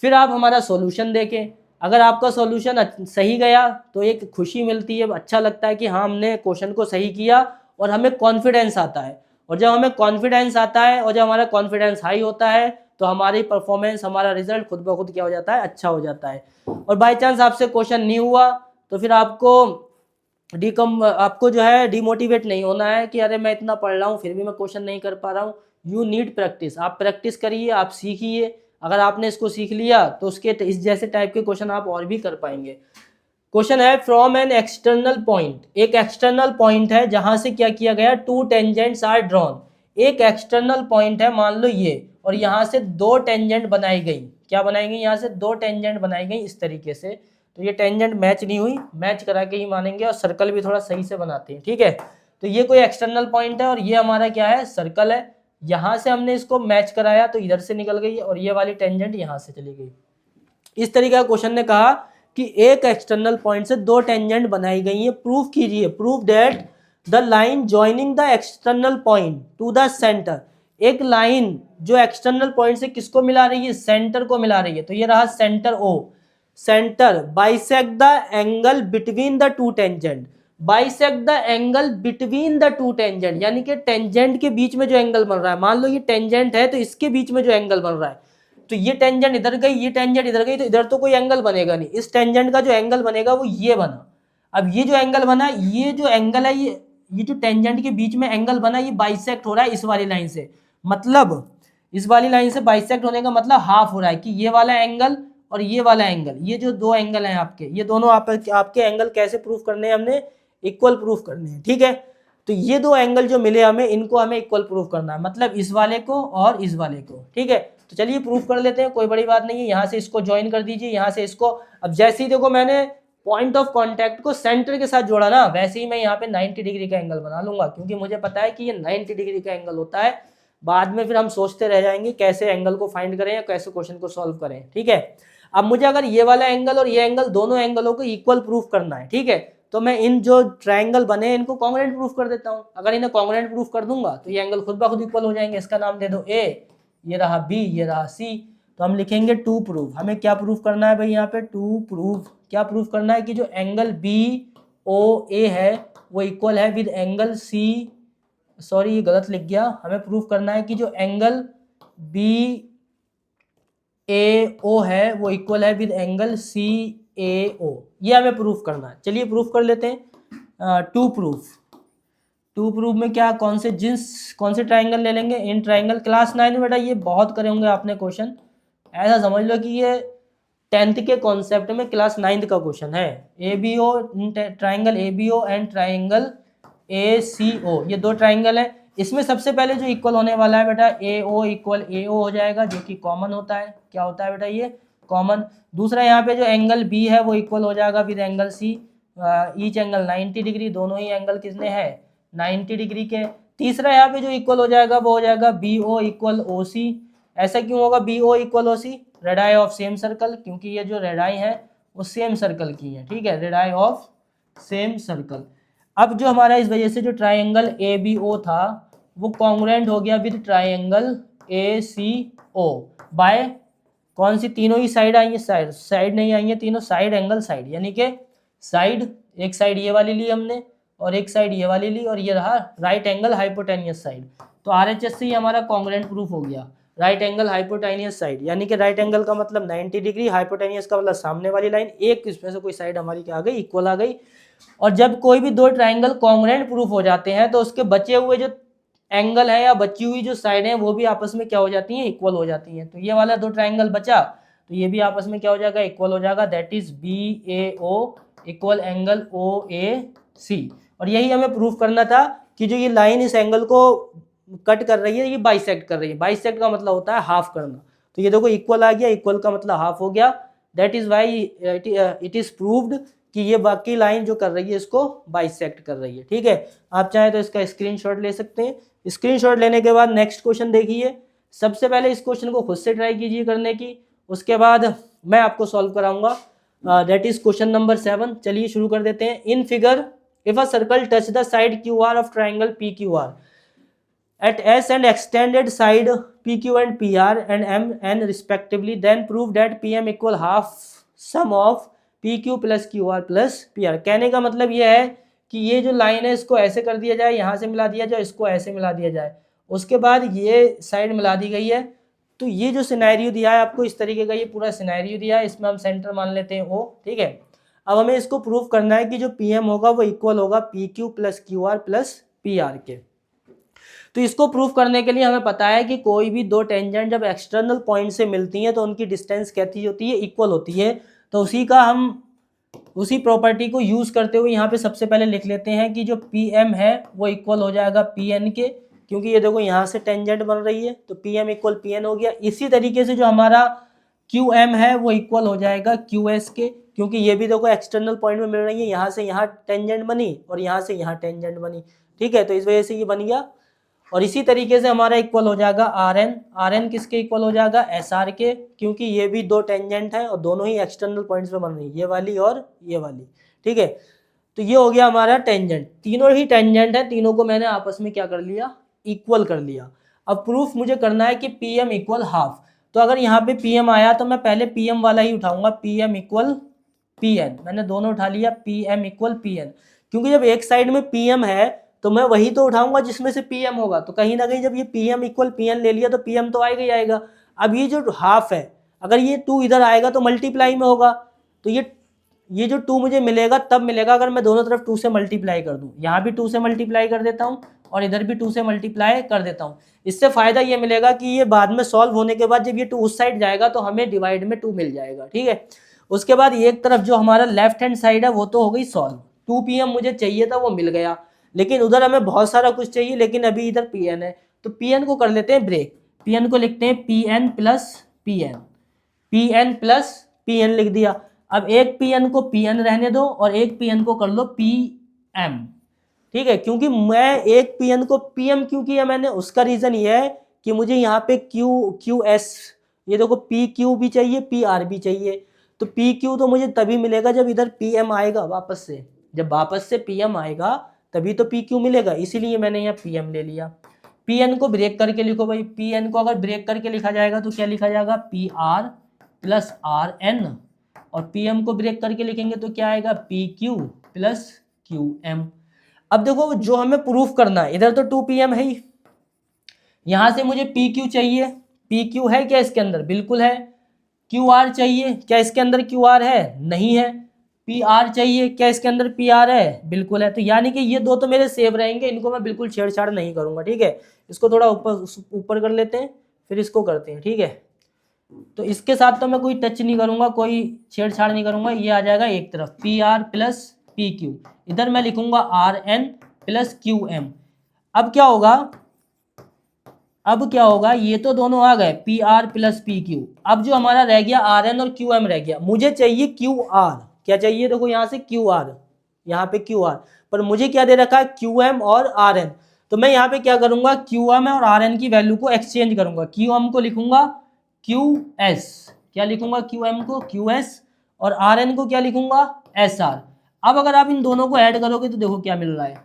फिर आप हमारा सॉल्यूशन देखें। अगर आपका सॉल्यूशन सही गया तो एक खुशी मिलती है, अच्छा लगता है कि हाँ हमने क्वेश्चन को सही किया, और हमें कॉन्फिडेंस आता है। और जब हमें कॉन्फिडेंस आता है और जब हमारा कॉन्फिडेंस हाई होता है तो हमारी परफॉर्मेंस, हमारा रिजल्ट खुद ब खुद क्या हो जाता है, अच्छा हो जाता है। और बाई चांस आपसे क्वेश्चन नहीं हुआ तो फिर आपको जो है डिमोटिवेट नहीं होना है कि अरे मैं इतना पढ़ रहा हूँ फिर भी मैं क्वेश्चन नहीं कर पा रहा हूँ। You need practice. आप प्रैक्टिस करिए, आप सीखिए। अगर आपने इसको सीख लिया तो उसके इस जैसे टाइप के क्वेश्चन आप और भी कर पाएंगे। क्वेश्चन है फ्रॉम एन एक्सटर्नल पॉइंट। एक एक्सटर्नल पॉइंट है जहां से क्या किया गया, टू टेंजेंट्स आर ड्रॉन। एक एक्सटर्नल पॉइंट है मान लो ये, और यहाँ से दो टेंजेंट बनाई गई। क्या बनाई गई, यहाँ से दो टेंजेंट बनाई गई इस तरीके से। तो ये टेंजेंट मैच नहीं हुई, मैच करा के ही मानेंगे, और सर्कल भी थोड़ा सही से बनाते हैं। ठीक है, तो ये कोई एक्सटर्नल पॉइंट है और ये हमारा क्या है, सर्कल है। यहाँ से हमने इसको मैच कराया तो इधर से निकल गई, और ये वाली टेंजेंट यहाँ से चली गई। इस तरीके का क्वेश्चन ने कहा कि एक एक्सटर्नल पॉइंट से दो टेंजेंट बनाई गई है, प्रूफ कीजिए। Proof that the line joining the external point two the centre. एक लाइन जो एक्सटर्नल पॉइंट से किसको मिला रही है, सेंटर को मिला रही है। तो ये रहा centre O. Centre bisect the angle between the two tangent. Bisect the angle between the two tangent, यानी कि टेंजेंट के बीच में जो एंगल बन रहा है, मान लो ये टेंजेंट है तो इसके बीच में जो एंगल बन रहा है, तो ये टेंजेंट इधर गई, ये टेंजेंट इधर गई, तो इधर तो कोई एंगल बनेगा नहीं। इस टेंजेंट का जो एंगल बनेगा वो ये बना। अब ये जो एंगल बना, ये जो एंगल है, ये जो टेंजेंट के बीच में एंगल बना, ये बाइसेक्ट हो रहा है इस वाली लाइन से। मतलब इस वाली लाइन से बाइसेक्ट होने का मतलब हाफ हो रहा है कि ये वाला एंगल और ये वाला एंगल, ये जो दो एंगल हैं आपके, ये दोनों आपके एंगल कैसे प्रूफ करने हैं, हमने इक्वल प्रूफ करने हैं। ठीक है, तो ये दो एंगल जो मिले हमें, इनको हमें इक्वल प्रूफ करना है, मतलब इस वाले को और इस वाले को। ठीक है, तो चलिए प्रूफ कर लेते हैं, कोई बड़ी बात नहीं है। यहाँ से इसको ज्वाइन कर दीजिए, यहाँ से इसको। अब जैसे ही देखो मैंने पॉइंट ऑफ कांटेक्ट को सेंटर के साथ जोड़ा ना, वैसे ही मैं यहाँ पे 90 डिग्री का एंगल बना लूंगा, क्योंकि मुझे पता है कि ये 90 डिग्री का एंगल होता है। बाद में फिर हम सोचते रह जाएंगे कैसे एंगल को फाइंड करें या कैसे क्वेश्चन को सॉल्व करें। ठीक है, अब मुझे अगर ये वाला एंगल और ये एंगल, दोनों एंगलों को इक्वल प्रूफ करना है। ठीक है, तो मैं इन जो ट्रायंगल बने इनको कॉन्ग्रुएंट प्रूफ कर देता हूँ। अगर इन्हें कॉन्ग्रुएंट प्रूफ कर दूंगा तो ये एंगल खुद ब खुद इक्वल हो जाएंगे। इसका नाम दे दो ए, ये रहा बी, ये रहा सी। तो हम लिखेंगे टू प्रूफ। हमें क्या प्रूफ करना है भाई, यहाँ पे टू प्रूफ। क्या प्रूफ करना है कि जो एंगल बी ओ ए है वो इक्वल है विद एंगल सी, सॉरी ये गलत लिख गया। हमें प्रूफ करना है कि जो एंगल बी ए ओ है वो इक्वल है विद एंगल सी ए ओ। ये हमें प्रूफ करना है। चलिए प्रूफ कर लेते हैं। टू प्रूफ में क्या, कौन से ट्राइंगल ले लेंगे, इन ट्राइंगल। क्लास 9 में बेटा ये बहुत करे होंगे आपने क्वेश्चन, ऐसा समझ लो कि ये 10th के कॉन्सेप्ट में क्लास 9th का क्वेश्चन है। ABO, triangle ABO and triangle ACO, ये दो ट्राइंगल है। इसमें सबसे पहले जो इक्वल होने वाला है बेटा, AO इक्वल AO हो जाएगा, जो कि कॉमन होता है। क्या होता है बेटा, ये कॉमन। दूसरा यहाँ पे जो एंगल B है वो इक्वल हो जाएगा with angle C, each angle 90 degree. दोनों ही एंगल किसने है, 90 डिग्री के। तीसरा यहाँ पे जो इक्वल हो जाएगा वो हो जाएगा BO इक्वल OC, ऐसा क्यों होगा B O equal O C? Radii of same circle, क्योंकि ये जो रेडाई है वो सेम सर्कल की है, ठीक है, रेडाई ऑफ सेम सर्कल। अब जो हमारा इस वजह से जो ट्राइंगल ए बी ओ था वो कॉन्ग्रुएंट हो गया with triangle A C O by कौन सी? तीनों ही साइड आई है, साइड नहीं आई है, तीनों साइड एंगल साइड, यानी कि साइड, एक साइड ये वाली ली हमने और एक साइड ये वाली ली और ये रहा राइट एंगल हाइपोटेनियस साइड। तो आरएचएस से ही हमारा कॉन्ग्रुएंट प्रूफ हो गया, राइट एंगल हाइपोटेनियस साइड, यानी कि राइट एंगल का मतलब 90 डिग्री, हाइपोटेनियस का मतलब सामने वाली लाइन, एक इसमें से कोई साइड हमारी क्या आ गई? इक्वल आ गई। और जब कोई भी दो ट्राइंगल कॉन्ग्रुएंट प्रूफ हो जाते हैं तो उसके बचे हुए जो एंगल है या बची हुई जो साइड है वो भी आपस में क्या हो जाती हैं? इक्वल हो जाती हैं। तो ये वाला दो ट्राइंगल बचा तो ये भी आपस में क्या हो जाएगा? इक्वल हो जाएगा। That is B A O equal angle O A C. और यही हमें प्रूफ करना था कि जो ये लाइन इस एंगल को कट कर रही है ये बाइसेक्ट कर रही है। बाइसेक्ट का मतलब होता है हाफ करना। तो ये देखो इक्वल आ गया, इक्वल का मतलब हाफ हो गया। That is why it is proved कि ये बाकी लाइन जो कर रही है इसको बाइसेक्ट कर रही है, ठीक है। आप चाहें तो इसका स्क्रीनशॉट ले सकते हैं। स्क्रीनशॉट लेने के बाद नेक्स्ट क्वेश्चन देखिए। सबसे पहले इस क्वेश्चन को खुद से ट्राई कीजिए करने की, उसके बाद मैं आपको सॉल्व कराऊंगा। That is question number 7। चलिए शुरू कर देते हैं। In figure if a circle touch the side Q R of triangle P Q R at S and extended side PQ and PR and MN respectively, then prove that PM equal half sum of PQ plus QR plus PR। कहने का मतलब ये है कि ये जो line है इसको ऐसे कर दिया जाए, यहाँ से मिला दिया जाए, इसको ऐसे मिला दिया जाए, उसके बाद ये साइड मिला दी गई है। तो ये जो सिनेरियो दिया है आपको इस तरीके का, ये पूरा सिनेरियो दिया है, इसमें हम सेंटर मान लेते हैं O, ठीक है। अब हमें इसको प्रूव करना है कि जो PM होगा वो इक्वल होगा PQ plus QR plus PR के। तो इसको प्रूफ करने के लिए हमें पता है कि कोई भी दो टेंजेंट जब एक्सटर्नल पॉइंट से मिलती हैं तो उनकी डिस्टेंस कैसी होती है? इक्वल होती है। तो उसी प्रॉपर्टी को यूज करते हुए यहाँ पे सबसे पहले लिख लेते हैं कि जो PM है वो इक्वल हो जाएगा PN के, क्योंकि ये देखो यहाँ से टेंजेंट बन रही है तो PM इक्वल PN हो गया। इसी तरीके से जो हमारा QM है वो इक्वल हो जाएगा QS के, क्योंकि ये भी देखो एक्सटर्नल पॉइंट में मिल रही है, यहाँ से यहाँ टेंजेंट बनी और यहाँ से यहाँ टेंजेंट बनी, ठीक है। तो इस वजह से ये बन गया। और इसी तरीके से हमारा इक्वल हो जाएगा RN किसके इक्वल हो जाएगा? SR के, क्योंकि ये भी दो टेंजेंट है और दोनों ही एक्सटर्नल पॉइंट्स पे बन रही है, ये वाली और ये वाली, ठीक है। तो ये हो गया हमारा टेंजेंट, तीनों ही टेंजेंट है, तीनों को मैंने आपस में क्या कर लिया? इक्वल कर लिया। अब प्रूफ मुझे करना है कि PM इक्वल हाफ। तो अगर यहाँ पे PM आया तो मैं पहले PM वाला ही उठाऊंगा, PM इक्वल PN। मैंने दोनों उठा लिया, PM इक्वल PN, क्योंकि जब एक साइड में PM है तो मैं वही तो उठाऊंगा जिसमें से PM होगा। तो कहीं ना कहीं जब ये PM इक्वल PN ले लिया तो PM तो आएगा ही आएगा। अब ये जो हाफ है, अगर ये 2 इधर आएगा तो मल्टीप्लाई में होगा, तो ये जो 2 मुझे मिलेगा तब मिलेगा अगर मैं दोनों तरफ 2 से मल्टीप्लाई कर दूं। यहाँ भी 2 से मल्टीप्लाई कर देता हूँ और इधर भी 2 से मल्टीप्लाई कर देता हूँ। इससे फायदा ये मिलेगा कि ये बाद में सॉल्व होने के बाद जब ये 2 उस साइड जाएगा तो हमें डिवाइड में 2 मिल जाएगा, ठीक है। उसके बाद एक तरफ जो हमारा लेफ्ट हैंड साइड है वो तो हो गई सॉल्व। 2 PM मुझे चाहिए था वो मिल गया, लेकिन उधर हमें बहुत सारा कुछ चाहिए, लेकिन अभी इधर PN है तो PN को कर लेते हैं ब्रेक। PN को लिखते हैं PN plus PN, PN plus PN लिख दिया। अब एक PN को PN रहने दो और एक PN को कर लो PM, ठीक है। क्योंकि मैं एक PN को PM क्यों किया मैंने, उसका रीजन ये है कि मुझे यहाँ पे QS, ये देखो PQ भी चाहिए, PR भी चाहिए। तो PQ तो मुझे तभी मिलेगा जब इधर PM आएगा वापस से, जब वापस से PM आएगा तभी तो PQ मिलेगा, इसीलिए मैंने यहाँ PM ले लिया। PN को ब्रेक करके लिखो भाई। PN को अगर ब्रेक करके लिखा जाएगा तो क्या लिखा जाएगा? PR प्लस RN, और PM को ब्रेक करके लिखेंगे तो क्या आएगा? PQ plus QM। अब देखो जो हमें प्रूफ करना है, इधर तो 2 PM है ही, यहाँ से मुझे PQ चाहिए। PQ है क्या इसके अंदर? बिल्कुल है। QR चाहिए, क्या इसके अंदर QR है? नहीं है। PR चाहिए, क्या इसके अंदर PR है? बिल्कुल है। तो यानी कि ये दो तो मेरे सेव रहेंगे, इनको मैं बिल्कुल छेड़छाड़ नहीं करूंगा, ठीक है। इसको थोड़ा ऊपर कर लेते हैं, फिर इसको करते हैं, ठीक है। तो इसके साथ तो मैं कोई टच नहीं करूंगा, कोई छेड़छाड़ नहीं करूंगा, ये आ जाएगा एक तरफ PR प्लस PQ। इधर मैं लिखूंगा RN प्लस QM। अब क्या होगा? ये तो दोनों आ गए PR प्लस PQ। अब जो हमारा रह गया RN और QM रह गया। मुझे चाहिए QR, क्या चाहिए? देखो यहाँ से QR, यहाँ पे QR, पर मुझे क्या दे रखा है? QM और RN। तो मैं यहाँ पे क्या करूंगा, QM और RN की वैल्यू को एक्सचेंज करूंगा। QM को लिखूंगा QS, क्या लिखूंगा QM को QS, और RN को क्या लिखूंगा SR। अब अगर आप इन दोनों को ऐड करोगे तो देखो क्या मिल रहा है,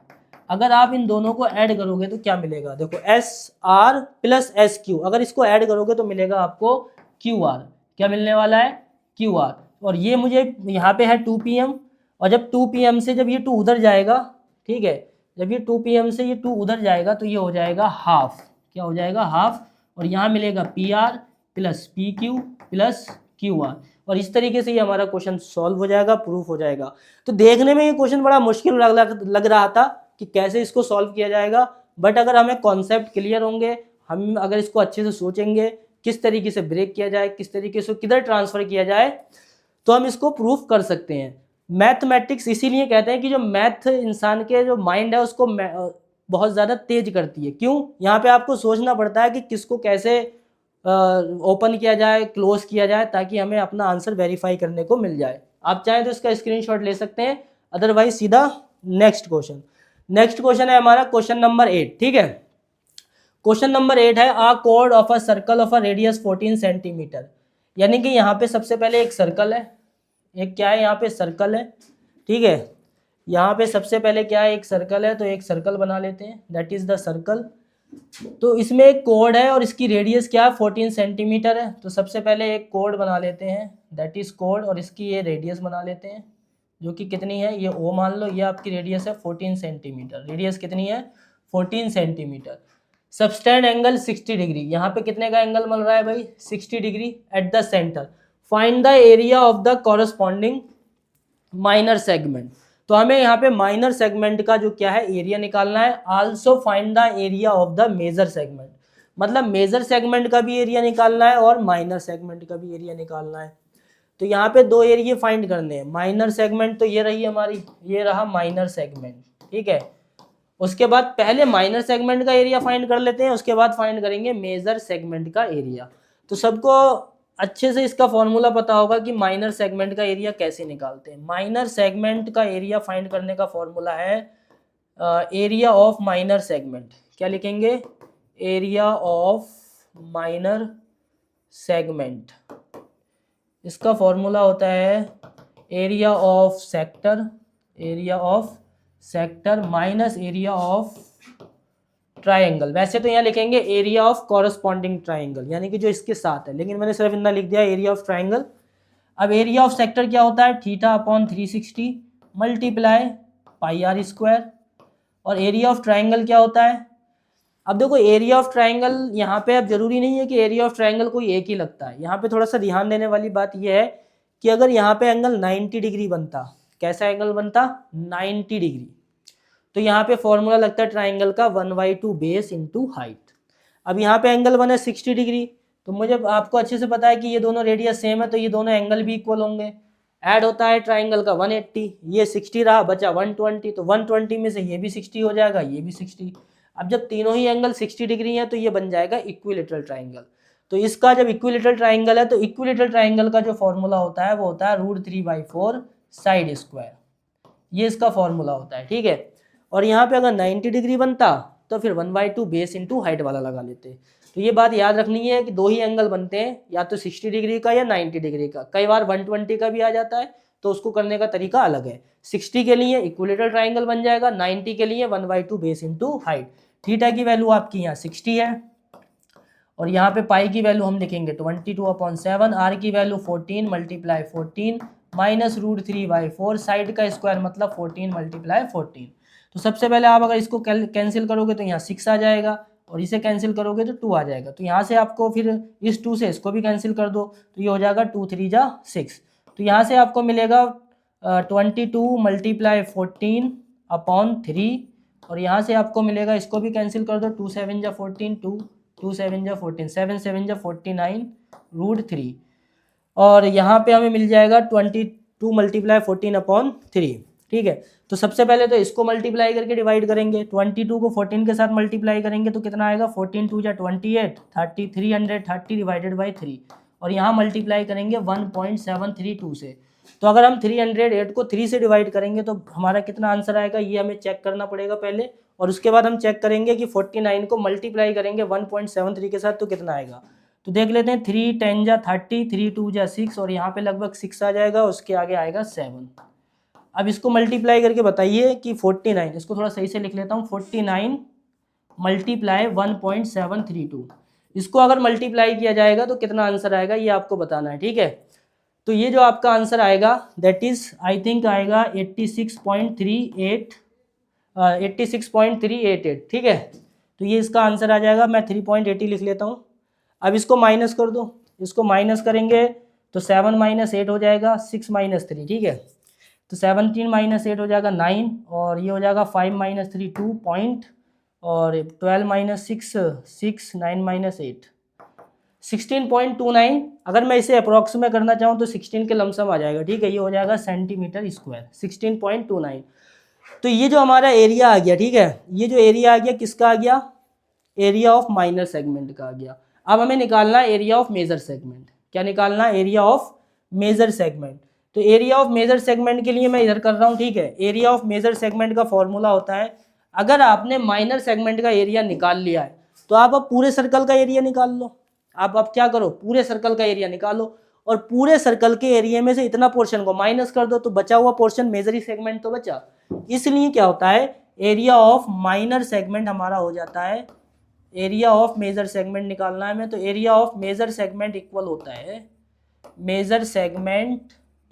अगर आप इन दोनों को ऐड करोगे तो क्या मिलेगा, देखो SR प्लस SQ, अगर इसको ऐड करोगे तो मिलेगा आपको QR, क्या मिलने वाला है QR। और ये मुझे यहाँ पे है 2 PM, और जब 2 PM से जब ये 2 उधर जाएगा, ठीक है, जब ये 2 PM से ये 2 उधर जाएगा तो ये हो जाएगा हाफ, क्या हो जाएगा हाफ, और यहाँ मिलेगा PR plus PQ plus QR। और इस तरीके से ये हमारा क्वेश्चन सॉल्व हो जाएगा, प्रूफ हो जाएगा। तो देखने में ये क्वेश्चन बड़ा मुश्किल लग रहा था कि कैसे इसको सॉल्व किया जाएगा, बट अगर हमें कॉन्सेप्ट क्लियर होंगे, हम अगर इसको अच्छे से सोचेंगे किस तरीके से ब्रेक किया जाए, किस तरीके से किधर ट्रांसफर किया जाए, तो हम इसको प्रूफ कर सकते हैं। मैथमेटिक्स इसीलिए कहते हैं कि जो मैथ इंसान के जो माइंड है उसको बहुत ज़्यादा तेज करती है। क्यों, यहाँ पे आपको सोचना पड़ता है कि किसको कैसे ओपन किया जाए, क्लोज किया जाए, ताकि हमें अपना आंसर वेरीफाई करने को मिल जाए। आप चाहें तो इसका स्क्रीनशॉट ले सकते हैं, अदरवाइज सीधा नेक्स्ट क्वेश्चन। नेक्स्ट क्वेश्चन है हमारा क्वेश्चन नंबर 8, ठीक है। क्वेश्चन नंबर 8 है आ code of a circle of a radius 14 centimetre. यानी कि यहाँ पे सबसे पहले एक सर्कल है, एक क्या है यहाँ पे सर्कल है, ठीक है। यहाँ पे सबसे पहले क्या है, एक सर्कल है, तो एक सर्कल बना लेते हैं, दैट इज द सर्कल। तो इसमें एक कोड है और इसकी रेडियस क्या है 14 सेंटीमीटर है। तो सबसे पहले एक कोड बना लेते हैं, दैट इज कोड, और इसकी ये रेडियस बना लेते हैं जो कि कितनी है, ये O मान लो, ये आपकी रेडियस है 14 सेंटीमीटर। रेडियस कितनी है 14 सेंटीमीटर। सबस्टेंड एंगल 60 डिग्री, यहाँ पे कितने का एंगल मिल रहा है भाई 60 degree at the centre. Find the area of the corresponding minor segment. तो हमें यहाँ पे माइनर सेगमेंट का जो क्या है एरिया निकालना है। Also find the area of the major segment, मतलब मेजर सेगमेंट का भी एरिया निकालना है और माइनर सेगमेंट का भी एरिया निकालना है। तो यहाँ पे दो एरिया फाइंड करने हैं। माइनर सेगमेंट तो ये रही हमारी, ये रहा माइनर सेगमेंट, ठीक है। उसके बाद पहले माइनर सेगमेंट का एरिया फाइंड कर लेते हैं, उसके बाद फाइंड करेंगे मेजर सेगमेंट का एरिया। तो सबको अच्छे से इसका फॉर्मूला पता होगा कि माइनर सेगमेंट का एरिया कैसे निकालते हैं। माइनर सेगमेंट का एरिया फाइंड करने का फॉर्मूला है एरिया ऑफ माइनर सेगमेंट। क्या लिखेंगे, एरिया ऑफ माइनर सेगमेंट। इसका फॉर्मूला होता है area of sector, area of sector minus area of triangle. वैसे तो यहाँ लिखेंगे एरिया ऑफ कॉरस्पॉन्डिंग ट्राइंगल, यानी कि जो इसके साथ है, लेकिन मैंने सिर्फ इतना लिख दिया एरिया ऑफ ट्राइंगल। अब एरिया ऑफ सेक्टर क्या होता है, theta upon 360 multiply pi r square. और एरिया ऑफ ट्राइंगल क्या होता है, अब देखो एरिया ऑफ ट्राइंगल यहाँ पे अब जरूरी नहीं है कि एरिया ऑफ ट्राइंगल कोई एक ही लगता है। यहाँ पे थोड़ा सा ध्यान देने वाली बात यह है कि अगर यहाँ पे एंगल 90 डिग्री बनता, कैसा एंगल बनता 90 डिग्री, तो यहाँ पे फॉर्मूला लगता है ट्राइंगल का 1/2 बेस इंटू हाइट। अब यहाँ पे एंगल बना 60 डिग्री, तो मुझे आपको अच्छे से पता है कि ये दोनों रेडियस सेम है, तो ये दोनों एंगल भी इक्वल होंगे। ऐड होता है ट्राइंगल का 180, ये 60 रहा, बचा 120, तो 120 में से ये भी 60 हो जाएगा, ये भी 60। अब जब तीनों ही एंगल 60 डिग्री है तो ये बन जाएगा इक्विलेटरल ट्राइंगल। तो इसका जब इक्विलेटरल ट्राइंगल है तो इक्विलेटरल ट्राइंगल का जो फॉर्मूला होता है वो होता है √3/4 साइड स्क्वायर, ये इसका फॉर्मूला होता है, ठीक है। और यहाँ पे अगर 90 डिग्री बनता तो फिर 1/2 बेस इंटू हाइट वाला लगा लेते। तो ये बात याद रखनी है कि दो ही एंगल बनते हैं, या तो 60 डिग्री का या 90 डिग्री का। कई बार 120 का भी आ जाता है, तो उसको करने का तरीका अलग है। 60 के लिए इक्विलेटरल ट्राइंगल बन जाएगा, 90 के लिए 1/2 बेस इंटू हाइट। थीटा की वैल्यू आपकी यहाँ 60 है, और यहाँ पे पाई की वैल्यू हम लिखेंगे 22/7, आर की वैल्यू 14 मल्टीप्लाई 14 माइनस √3/4, साइड का स्क्वायर मतलब 14 मल्टीप्लाई 14। तो सबसे पहले आप अगर इसको कैंसिल करोगे तो यहाँ 6 आ जाएगा, और इसे कैंसिल करोगे तो 2 आ जाएगा। तो यहाँ से आपको फिर इस 2 से इसको भी कैंसिल कर दो, तो ये हो जाएगा 2 3 जा 6। तो यहाँ से आपको मिलेगा 22 मल्टीप्लाई 14 अपॉन 3, और यहाँ से आपको मिलेगा, इसको भी कैंसिल कर दो, 2 7 जा 14, 2 7 जा 14, 7 7 जा 49 √3, और यहाँ पे हमें मिल जाएगा 22 मल्टीप्लाई 14 अपॉन 3, ठीक है। तो सबसे पहले तो इसको मल्टीप्लाई करके डिवाइड करेंगे, 22 को 14 के साथ मल्टीप्लाई करेंगे तो कितना आएगा 14 2 जा 28, 330 डिवाइडेड बाई 3, और यहाँ मल्टीप्लाई करेंगे 1.732 से। तो अगर हम 308 को 3 से डिवाइड करेंगे तो हमारा कितना आंसर आएगा, ये हमें चेक करना पड़ेगा पहले, और उसके बाद हम चेक करेंगे कि 49 को मल्टीप्लाई करेंगे 1.73 के साथ तो कितना आएगा। तो देख लेते हैं, 3 10 जा 30, 3 2 जा 6 और यहाँ पे लगभग 6 आ जाएगा, उसके आगे आएगा 7। अब इसको मल्टीप्लाई करके बताइए कि 49, इसको थोड़ा सही से लिख लेता हूँ, 49 मल्टीप्लाई 1.732, इसको अगर मल्टीप्लाई किया जाएगा तो कितना आंसर आएगा ये आपको बताना है, ठीक है। तो ये जो आपका आंसर आएगा दैट इज आई थिंक आएगा 86.388, ठीक है। तो ये इसका आंसर आ जाएगा, मैं 3.80 लिख लेता हूँ। अब इसको माइनस कर दो, इसको माइनस करेंगे तो 7 - 8 हो जाएगा, 6 - 3, ठीक है। तो 17 - 8 हो जाएगा 9 और ये हो जाएगा 5 - 3 2 पॉइंट और 12 - 6 6 9 - 8 16.29। अगर मैं इसे अप्रॉक्स में करना चाहूँ तो 16 के लमसम आ जाएगा, ठीक है। ये हो जाएगा सेंटीमीटर स्क्वायर 16.29। तो ये जो हमारा एरिया आ गया, ठीक है, ये जो एरिया आ गया किसका आ गया, एरिया ऑफ माइनर सेगमेंट का आ गया। अब हमें निकालना है एरिया ऑफ मेजर सेगमेंट। क्या निकालना है, एरिया ऑफ मेजर सेगमेंट। तो एरिया ऑफ मेजर सेगमेंट के लिए मैं इधर कर रहा हूँ, ठीक है। एरिया ऑफ मेजर सेगमेंट का फॉर्मूला होता है, अगर आपने माइनर सेगमेंट का एरिया निकाल लिया है तो आप अब पूरे सर्कल का एरिया निकाल लो। आप अब क्या करो, पूरे सर्कल का एरिया निकालो और पूरे सर्कल के एरिया में से इतना पोर्शन को माइनस कर दो तो बचा हुआ पोर्शन मेजर ही सेगमेंट तो बचा। इसलिए क्या होता है, एरिया ऑफ माइनर सेगमेंट हमारा हो जाता है, एरिया ऑफ मेजर सेगमेंट निकालना है हमें, तो area of major segment equal होता है, major segment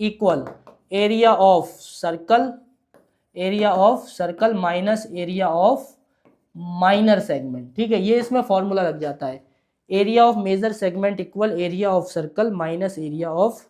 equal area of circle, area of circle minus area of minor segment, ठीक है। ये इसमें फॉर्मूला लग जाता है, area of major segment equal area of circle minus area of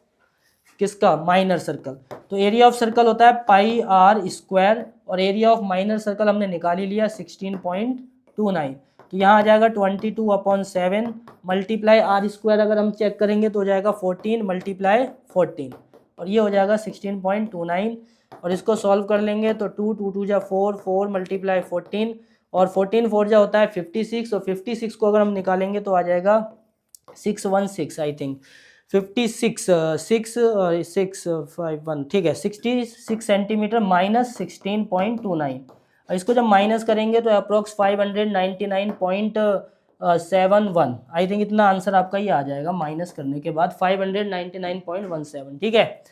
किसका, माइनर सर्कल। तो एरिया ऑफ सर्कल होता है पाई आर स्क्वायर और एरिया ऑफ माइनर सर्कल हमने निकाल ही लिया 16.29। तो यहाँ आ जाएगा 22/7 मल्टीप्लाई आर स्क्वायर, अगर हम चेक करेंगे तो हो जाएगा 14 × 14 और ये हो जाएगा 16.29। और इसको सॉल्व कर लेंगे तो 2 2 2 जा 4 4 × 14 और 14 4 जा होता है 56 और 56 को अगर हम निकालेंगे तो आ जाएगा 616 आई थिंक 56 651, ठीक है, 66 सेंटीमीटर माइनस 16.29। और इसको जब माइनस करेंगे तो अप्रोक्स 599.71 आई थिंक इतना आंसर आपका ये आ जाएगा माइनस करने के बाद 599.17, ठीक है।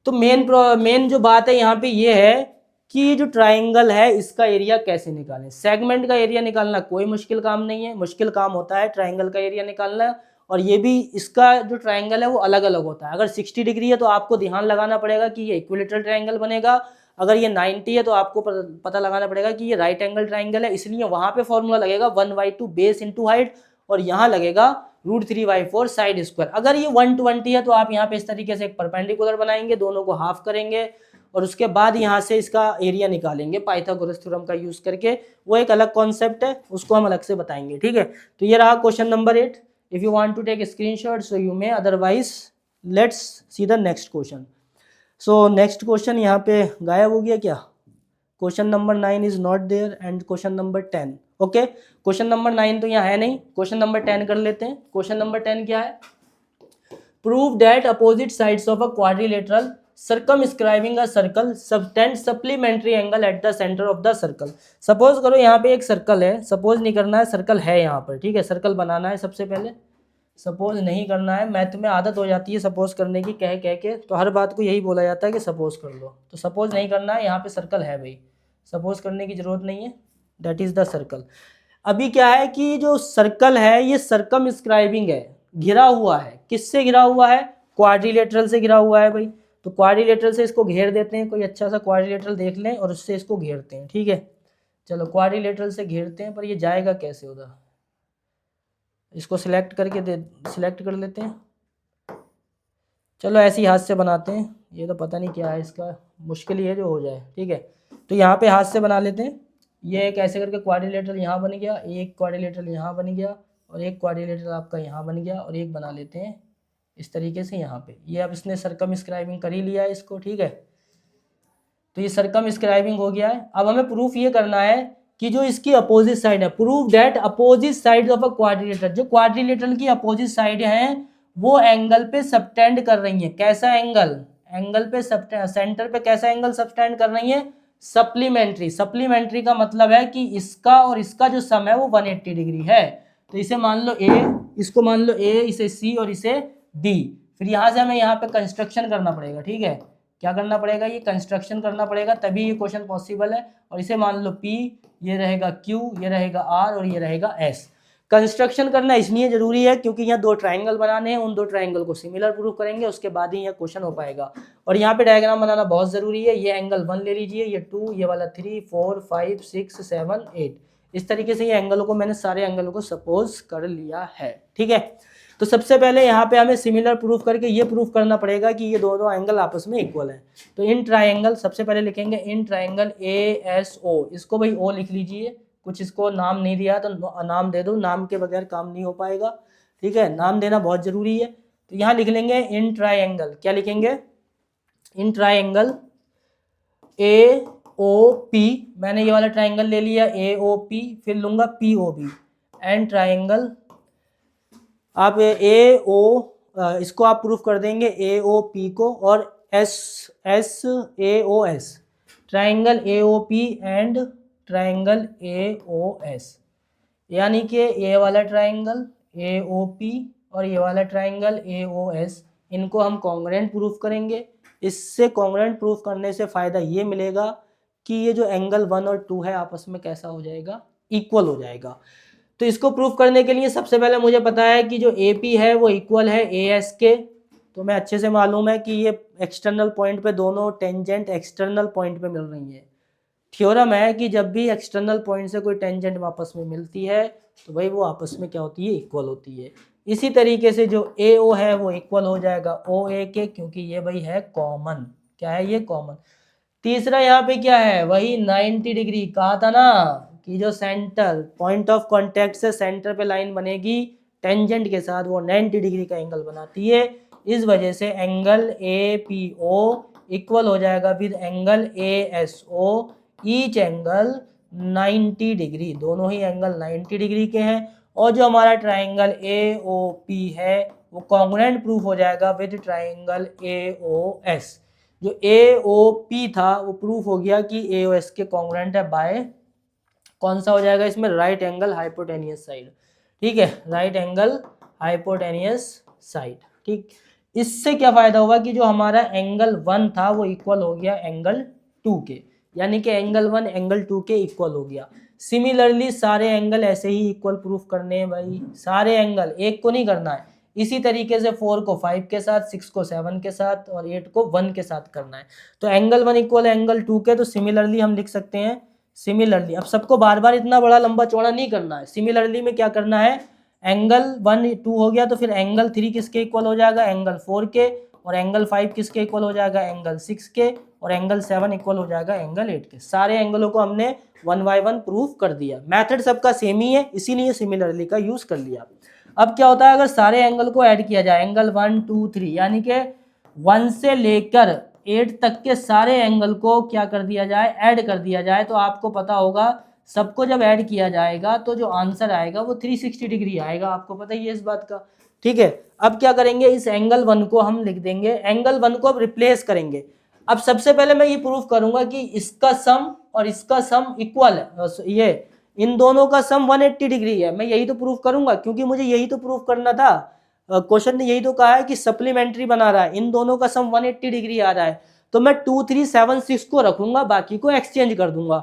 तो मेन जो बात है यहाँ पे ये है कि ये जो ट्राइंगल है इसका एरिया कैसे निकालें। सेगमेंट का एरिया निकालना कोई मुश्किल काम नहीं है, मुश्किल काम होता है ट्राइंगल का एरिया निकालना। और ये भी इसका जो ट्राइंगल है वो अलग अलग होता है। अगर 60 डिग्री है तो आपको ध्यान लगाना पड़ेगा कि ये इक्विलेटरल ट्राइंगल बनेगा, अगर ये 90 है तो आपको पता लगाना पड़ेगा कि ये राइट एंगल ट्राइंगल है। इसलिए वहां पे फॉर्मूला लगेगा 1/2 बेस इंटू हाइट और यहाँ लगेगा √3/4 साइड स्क्वायर। अगर ये 120 है तो आप यहाँ पे इस तरीके से एक परपेंडिकुलर बनाएंगे, दोनों को हाफ करेंगे और उसके बाद यहाँ से इसका एरिया निकालेंगे पाइथागोरस थ्योरम का यूज करके। वो एक अलग कॉन्सेप्ट है, उसको हम अलग से बताएंगे, ठीक है। तो ये रहा question number 8। If you want to take screenshot so you may, otherwise let's see the next question. So next question यहाँ पे गायब हो गया क्या, question number 9 is not there and question number 10, okay. Question number 9 तो यहाँ है नहीं, क्वेश्चन नंबर 10 कर लेते हैं। क्वेश्चन नंबर 10 क्या है, prove that opposite sides of a quadrilateral circumscribing a circle subtend supplementary angle at the center of the circle। Suppose करो यहाँ पे एक सर्कल है, सपोज नहीं करना है, सर्कल है यहाँ पर, ठीक है। सर्कल बनाना है सबसे पहले, सपोज नहीं करना है। मैथ में आदत हो जाती है सपोज करने की, कह के तो हर बात को यही बोला जाता है कि सपोज कर लो। तो सपोज नहीं करना है, यहाँ पे सर्कल है भाई, सपोज करने की जरूरत नहीं है, दैट इज द सर्कल। अभी क्या है कि जो सर्कल है ये सर्कमस्क्राइबिंग है, घिरा हुआ है। किससे घिरा हुआ है, क्वाड्रिलेटरल से घिरा हुआ है भाई। तो क्वाड्रिलेटरल से इसको घेर देते हैं, कोई अच्छा सा क्वाड्रिलेटरल देख लें और उससे इसको घेरते हैं, ठीक है। चलो क्वाड्रिलेटरल से घेरते हैं, पर ये जाएगा कैसे उधर, इसको सिलेक्ट कर लेते हैं। चलो ऐसे ही हाथ से बनाते हैं, ये तो पता नहीं क्या है इसका, मुश्किल ही है जो हो जाए, ठीक है। तो यहाँ पे हाथ से बना लेते हैं। ये एक ऐसे करके क्वाड्रिलेटरल यहाँ बन गया, एक क्वाड्रिलेटरल यहाँ बन गया और एक क्वाड्रिलेटरल आपका यहाँ बन गया और एक बना लेते हैं इस तरीके से यहाँ पे। ये अब इसने सर्कमस्क्राइबिंग कर ही लिया है इसको, ठीक है। तो ये सर्कमस्क्राइबिंग हो गया है। अब हमें प्रूफ ये करना है कि जो इसकी अपोजिट साइड है, prove that opposite side of a quadrilateral, जो क्वाड्रिलेटरल की अपोजिट साइड हैं वो एंगल पे सबटेंड कर रही है। कैसा एंगल, एंगल पे सेंटर पे कैसा एंगल सबटेंड कर रही है, सप्लीमेंट्री, सप्लीमेंट्री का मतलब है कि इसका और इसका जो सम है वो 180 डिग्री है। तो इसे मान लो ए, इसको मान लो ए, इसे सी और इसे डी। फिर यहाँ से हमें यहाँ पे कंस्ट्रक्शन करना पड़ेगा, ठीक है, क्या करना पड़ेगा, ये कंस्ट्रक्शन करना पड़ेगा, तभी ये क्वेश्चन पॉसिबल है। और इसे मान लो पी, ये रहेगा क्यू, ये रहेगा आर और ये रहेगा एस। कंस्ट्रक्शन करना इसलिए जरूरी है क्योंकि यहाँ दो ट्राइंगल बनाने हैं, उन दो ट्राइंगल को सिमिलर प्रूफ करेंगे, उसके बाद ही यह क्वेश्चन हो पाएगा। और यहाँ पे डायग्राम बनाना बहुत जरूरी है। ये एंगल 1 ले लीजिए, ये 2, ये वाला 3, 4, 5, 6, 7, 8। इस तरीके से ये एंगलों को मैंने सारे एंगलों को सपोज कर लिया है, ठीक है। तो सबसे पहले यहाँ पे हमें सिमिलर प्रूफ करके ये प्रूफ करना पड़ेगा कि ये दोनों एंगल आपस में इक्वल है। तो इन ट्राइंगल, सबसे पहले लिखेंगे इन ट्राइंगल ASO, इसको भाई O लिख लीजिए, कुछ इसको नाम नहीं दिया तो नाम दे दो, नाम के बगैर काम नहीं हो पाएगा, ठीक है, नाम देना बहुत जरूरी है। तो यहाँ लिख लेंगे इन ट्राइंगल, क्या लिखेंगे, इन ट्राइंगल AOP, मैंने ये वाला ट्राइंगल ले लिया AOP, फिर लूंगा POB, एंड ट्राइंगल आप इसको आप प्रूफ कर देंगे AOP को, और SAOS, triangle AOP and triangle AOS, यानी कि ये वाला ट्राइंगल AOP और ये वाला ट्राइंगल AOS, इनको हम कॉन्ग्रुएंट प्रूफ करेंगे। इससे कॉन्ग्रुएंट प्रूफ करने से फ़ायदा ये मिलेगा कि ये जो एंगल 1 और 2 है आपस में कैसा हो जाएगा, इक्वल हो जाएगा। तो इसको प्रूफ करने के लिए सबसे पहले मुझे पता है कि जो AP है वो इक्वल है AS के, तो मैं अच्छे से मालूम है कि ये एक्सटर्नल पॉइंट पे दोनों टेंजेंट एक्सटर्नल पॉइंट पे मिल रही है। थ्योरम है कि जब भी एक्सटर्नल पॉइंट से कोई टेंजेंट आपस में मिलती है तो भाई वो आपस में क्या होती है, इक्वल होती है। इसी तरीके से जो AO है वो इक्वल हो जाएगा OA के, क्योंकि ये भाई है कॉमन, क्या है ये कॉमन। तीसरा यहाँ पे क्या है, वही 90 डिग्री, कहा था ना कि जो सेंटर पॉइंट ऑफ कांटेक्ट से सेंटर पे लाइन बनेगी टेंजेंट के साथ, वो 90 डिग्री का एंगल बनाती है। इस वजह से एंगल APO इक्वल हो जाएगा with angle ASO, each angle 90 degree, दोनों ही एंगल 90 डिग्री के हैं। और जो हमारा ट्राइंगल AOP है वो कॉन्ग्रुएंट प्रूफ हो जाएगा विद ट्राइंगल AOS। जो AOP था वो प्रूफ हो गया कि AOS के कॉन्ग्रुएंट है बाय, कौन सा हो जाएगा इसमें, राइट एंगल हाइपोटेनियस साइड, ठीक है, राइट एंगल हाइपोटेनियस साइड, ठीक। इससे क्या फायदा होगा कि जो हमारा एंगल 1 था वो इक्वल हो गया एंगल 2 के, यानी कि एंगल 1 एंगल 2 के इक्वल हो गया। सिमिलरली सारे एंगल ऐसे ही इक्वल प्रूफ करने हैं भाई, सारे एंगल, एक को नहीं करना है। इसी तरीके से 4 को 5 के साथ, 6 को 7 के साथ और 8 को 1 के साथ करना है। तो एंगल 1 इक्वल एंगल 2 के, तो सिमिलरली हम लिख सकते हैं सिमिलरली। अब सबको बार बार इतना बड़ा लंबा चौड़ा नहीं करना है, सिमिलरली में क्या करना है, एंगल 1 2 हो गया तो फिर एंगल 3 किसके इक्वल हो जाएगा, एंगल 4 के, और एंगल 5 किसके इक्वल हो जाएगा, एंगल 6 के, और एंगल 7 इक्वल हो जाएगा एंगल 8 के। सारे एंगलों को हमने 1 बाय 1 प्रूफ कर दिया। मेथड सबका सेम ही है, इसीलिए सिमिलरली का यूज कर लिया। अब क्या होता है अगर सारे एंगल को ऐड किया जाए, एंगल 1 2 3, यानी कि 1 से लेकर 8 तक के सारे एंगल को क्या कर दिया जाए, ऐड कर दिया जाए, तो आपको पता होगा सबको जब ऐड किया जाएगा तो जो आंसर आएगा वो 360 डिग्री आएगा, आपको पता ही है इस बात का, ठीक है। अब क्या करेंगे, इस एंगल 1 को हम लिख देंगे, एंगल 1 को अब रिप्लेस करेंगे। अब सबसे पहले मैं ये प्रूफ करूंगा कि इसका सम और इसका सम इक्वल है, ये इन दोनों का सम 180 डिग्री है। मैं यही तो प्रूफ करूंगा, क्योंकि मुझे यही तो प्रूफ करना था। क्वेश्चन ने यही तो कहा है कि सप्लीमेंट्री बना रहा है, इन दोनों का सम 180 डिग्री आ रहा है, तो मैं 2 3 7 6 को रखूंगा, बाकी को एक्सचेंज कर दूंगा।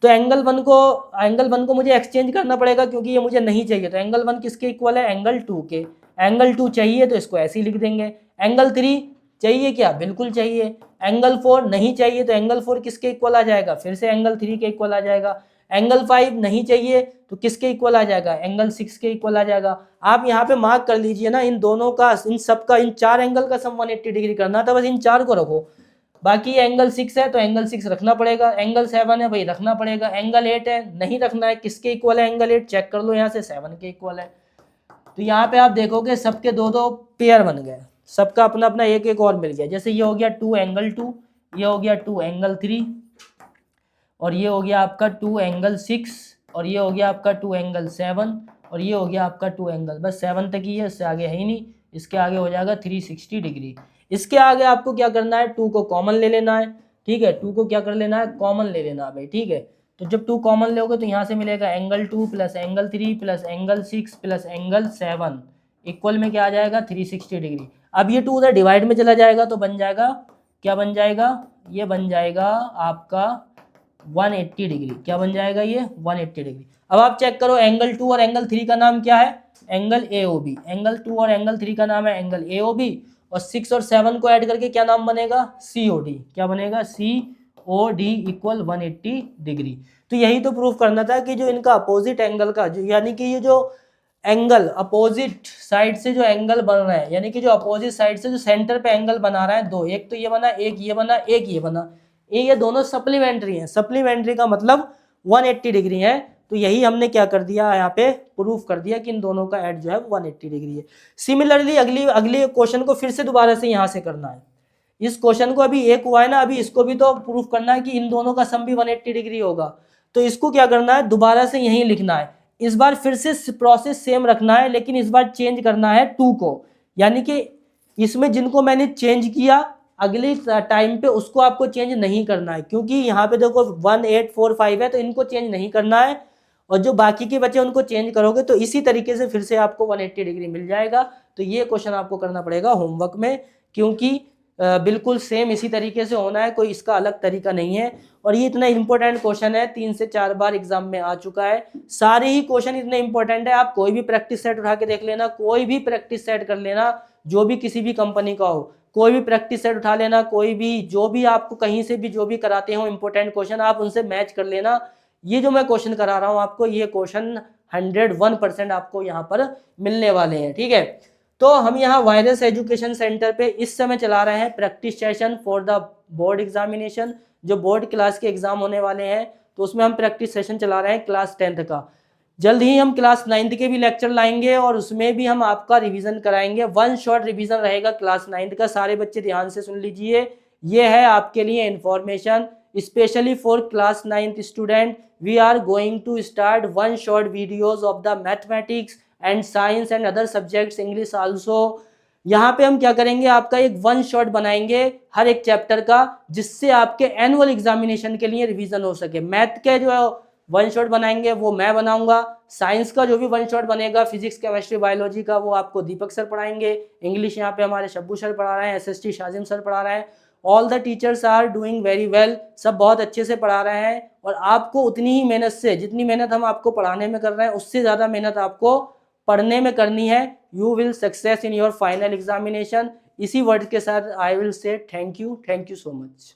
तो एंगल 1 को मुझे एक्सचेंज करना पड़ेगा क्योंकि ये मुझे नहीं चाहिए। तो एंगल 1 किसके इक्वल है, एंगल 2 के। एंगल 2 चाहिए तो इसको ऐसे ही लिख देंगे। एंगल 3 चाहिए क्या, बिल्कुल चाहिए। एंगल 4 नहीं चाहिए तो एंगल 4 किसके इक्वल आ जाएगा, फिर से एंगल 3 के इक्वल आ जाएगा। एंगल 5 नहीं चाहिए तो किसके इक्वल आ जाएगा, एंगल 6 के इक्वल आ जाएगा। आप यहाँ पे मार्क कर लीजिए ना, इन दोनों का, इन सब का, इन 4 एंगल का सम 180 डिग्री करना था, बस इन 4 को रखो। बाकी एंगल 6 है तो एंगल 6 रखना पड़ेगा, एंगल 7 है भाई रखना पड़ेगा, एंगल 8 है नहीं रखना है। किसके इक्वल है एंगल 8, चेक कर लो यहाँ से, 7 के इक्वल है। तो यहाँ पे आप देखोगे सबके दो दो पेयर बन गए, सबका अपना अपना एक एक और मिल गया। जैसे ये हो गया 2 एंगल 2, ये हो गया 2 एंगल 3, और ये हो गया आपका 2 एंगल 6, और ये हो गया आपका 2 एंगल 7, और ये हो गया आपका 2 एंगल, बस 7 तक ही है, इससे आगे है ही नहीं। इसके आगे हो जाएगा 360 डिग्री। इसके आगे आपको क्या करना है, 2 को कॉमन ले लेना है, ठीक है। 2 को क्या कर लेना है, कॉमन ले लेना है भाई, ठीक है। तो जब 2 कॉमन लोगे तो यहाँ से मिलेगा angle 2 plus angle 3 plus angle 6 plus angle 7 equal में क्या आ जाएगा 360 डिग्री। अब ये 2 उधर डिवाइड में चला जाएगा तो बन जाएगा, क्या बन जाएगा, ये बन जाएगा आपका 180 डिग्री। क्या बन जाएगा ये 180 डिग्री। अब आप चेक करो एंगल 2 और एंगल 3 का नाम क्या है, एंगल AOB। एंगल 2 और एंगल 3 का नाम है एंगल AOB और 6 और 7 को ऐड करके क्या नाम बनेगा, COD। क्या बनेगा, COD इक्वल 180 डिग्री। तो यही तो प्रूफ करना था कि जो इनका अपोजिट एंगल का जो, यानी कि ये जो एंगल अपोजिट साइड से जो एंगल बन रहा है, यानी कि जो अपोजिट साइड से जो सेंटर पे एंगल बना रहा है दो, एक तो ये बना, एक ये बना, एक ये बना, ये दोनों सप्लीमेंट्री हैं। सप्लीमेंट्री का मतलब 180 डिग्री है। तो यही हमने क्या कर दिया यहाँ पे प्रूफ कर दिया कि इन दोनों का एड जो है 180 डिग्री है। सिमिलरली अगली क्वेश्चन को फिर से दोबारा से यहाँ से करना है। इस क्वेश्चन को अभी एक हुआ है ना, अभी इसको भी तो प्रूफ करना है कि इन दोनों का सम भी 180 डिग्री होगा। तो इसको क्या करना है, दोबारा से यहीं लिखना है। इस बार फिर से प्रोसेस सेम रखना है, लेकिन इस बार चेंज करना है 2 को, यानी कि इसमें जिनको मैंने चेंज किया अगले टाइम पे उसको आपको चेंज नहीं करना है, क्योंकि यहाँ पे देखो 1 8 4 5 है तो इनको चेंज नहीं करना है, और जो बाकी के बचे उनको चेंज करोगे तो इसी तरीके से फिर से आपको 180 डिग्री मिल जाएगा। तो ये क्वेश्चन आपको करना पड़ेगा होमवर्क में, क्योंकि बिल्कुल सेम इसी तरीके से होना है, कोई इसका अलग तरीका नहीं है। और ये इतना इंपॉर्टेंट क्वेश्चन है, 3 से 4 बार एग्जाम में आ चुका है। सारे ही क्वेश्चन इतने इंपॉर्टेंट है, आप कोई भी प्रैक्टिस सेट उठा के देख लेना, कोई भी प्रैक्टिस सेट कर लेना, जो भी किसी भी कंपनी का हो, कोई भी प्रैक्टिस सेट उठा लेना, कोई भी जो भी आपको कहीं से भी जो भी कराते हो इंपॉर्टेंट क्वेश्चन आप उनसे मैच कर लेना। ये जो मैं क्वेश्चन करा रहा हूँ आपको, ये क्वेश्चन 101% आपको यहाँ पर मिलने वाले हैं, ठीक है। तो हम यहाँ वायरस एजुकेशन सेंटर पे इस समय चला रहे हैं practice session for the board examination. जो बोर्ड क्लास के एग्जाम होने वाले हैं तो उसमें हम प्रैक्टिस सेशन चला रहे हैं क्लास 10th का। जल्द ही हम क्लास 9th के भी लेक्चर लाएंगे और उसमें भी हम आपका रिवीजन कराएंगे। 1 शॉट रिवीजन रहेगा क्लास 9th का। सारे बच्चे ध्यान से सुन लीजिए, ये है आपके लिए information specially for class 9th student. We are going to start 1 shot videos of the mathematics and science and other subjects, English also. यहाँ पे हम क्या करेंगे, आपका एक 1 शॉट बनाएंगे हर एक चैप्टर का, जिससे आपके एनुअल एग्जामिनेशन के लिए रिवीजन हो सके। मैथ के जो 1 शॉट बनाएंगे वो मैं बनाऊंगा, साइंस का जो भी 1 शॉट बनेगा, फिजिक्स केमिस्ट्री बायोलॉजी का, वो आपको दीपक सर पढ़ाएंगे। इंग्लिश यहाँ पे हमारे शब्बू सर पढ़ा रहे हैं, SST शाजिम सर पढ़ा रहे हैं। All the teachers are doing very well, सब बहुत अच्छे से पढ़ा रहे हैं। और आपको उतनी ही मेहनत से, जितनी मेहनत हम आपको पढ़ाने में कर रहे हैं उससे ज़्यादा मेहनत आपको पढ़ने में करनी है। You will success in your final examination. इसी वर्ड के साथ I will say thank you so much.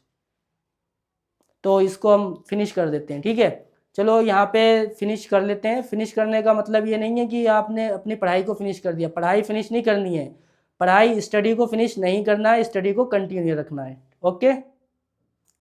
तो इसको हम फिनिश कर देते हैं, ठीक है। चलो यहाँ पे फिनिश कर लेते हैं। फिनिश करने का मतलब ये नहीं है कि आपने अपनी पढ़ाई को फिनिश कर दिया, पढ़ाई फिनिश नहीं करनी है, पढ़ाई स्टडी को फिनिश नहीं करना है, स्टडी को कंटिन्यू रखना है। ओके।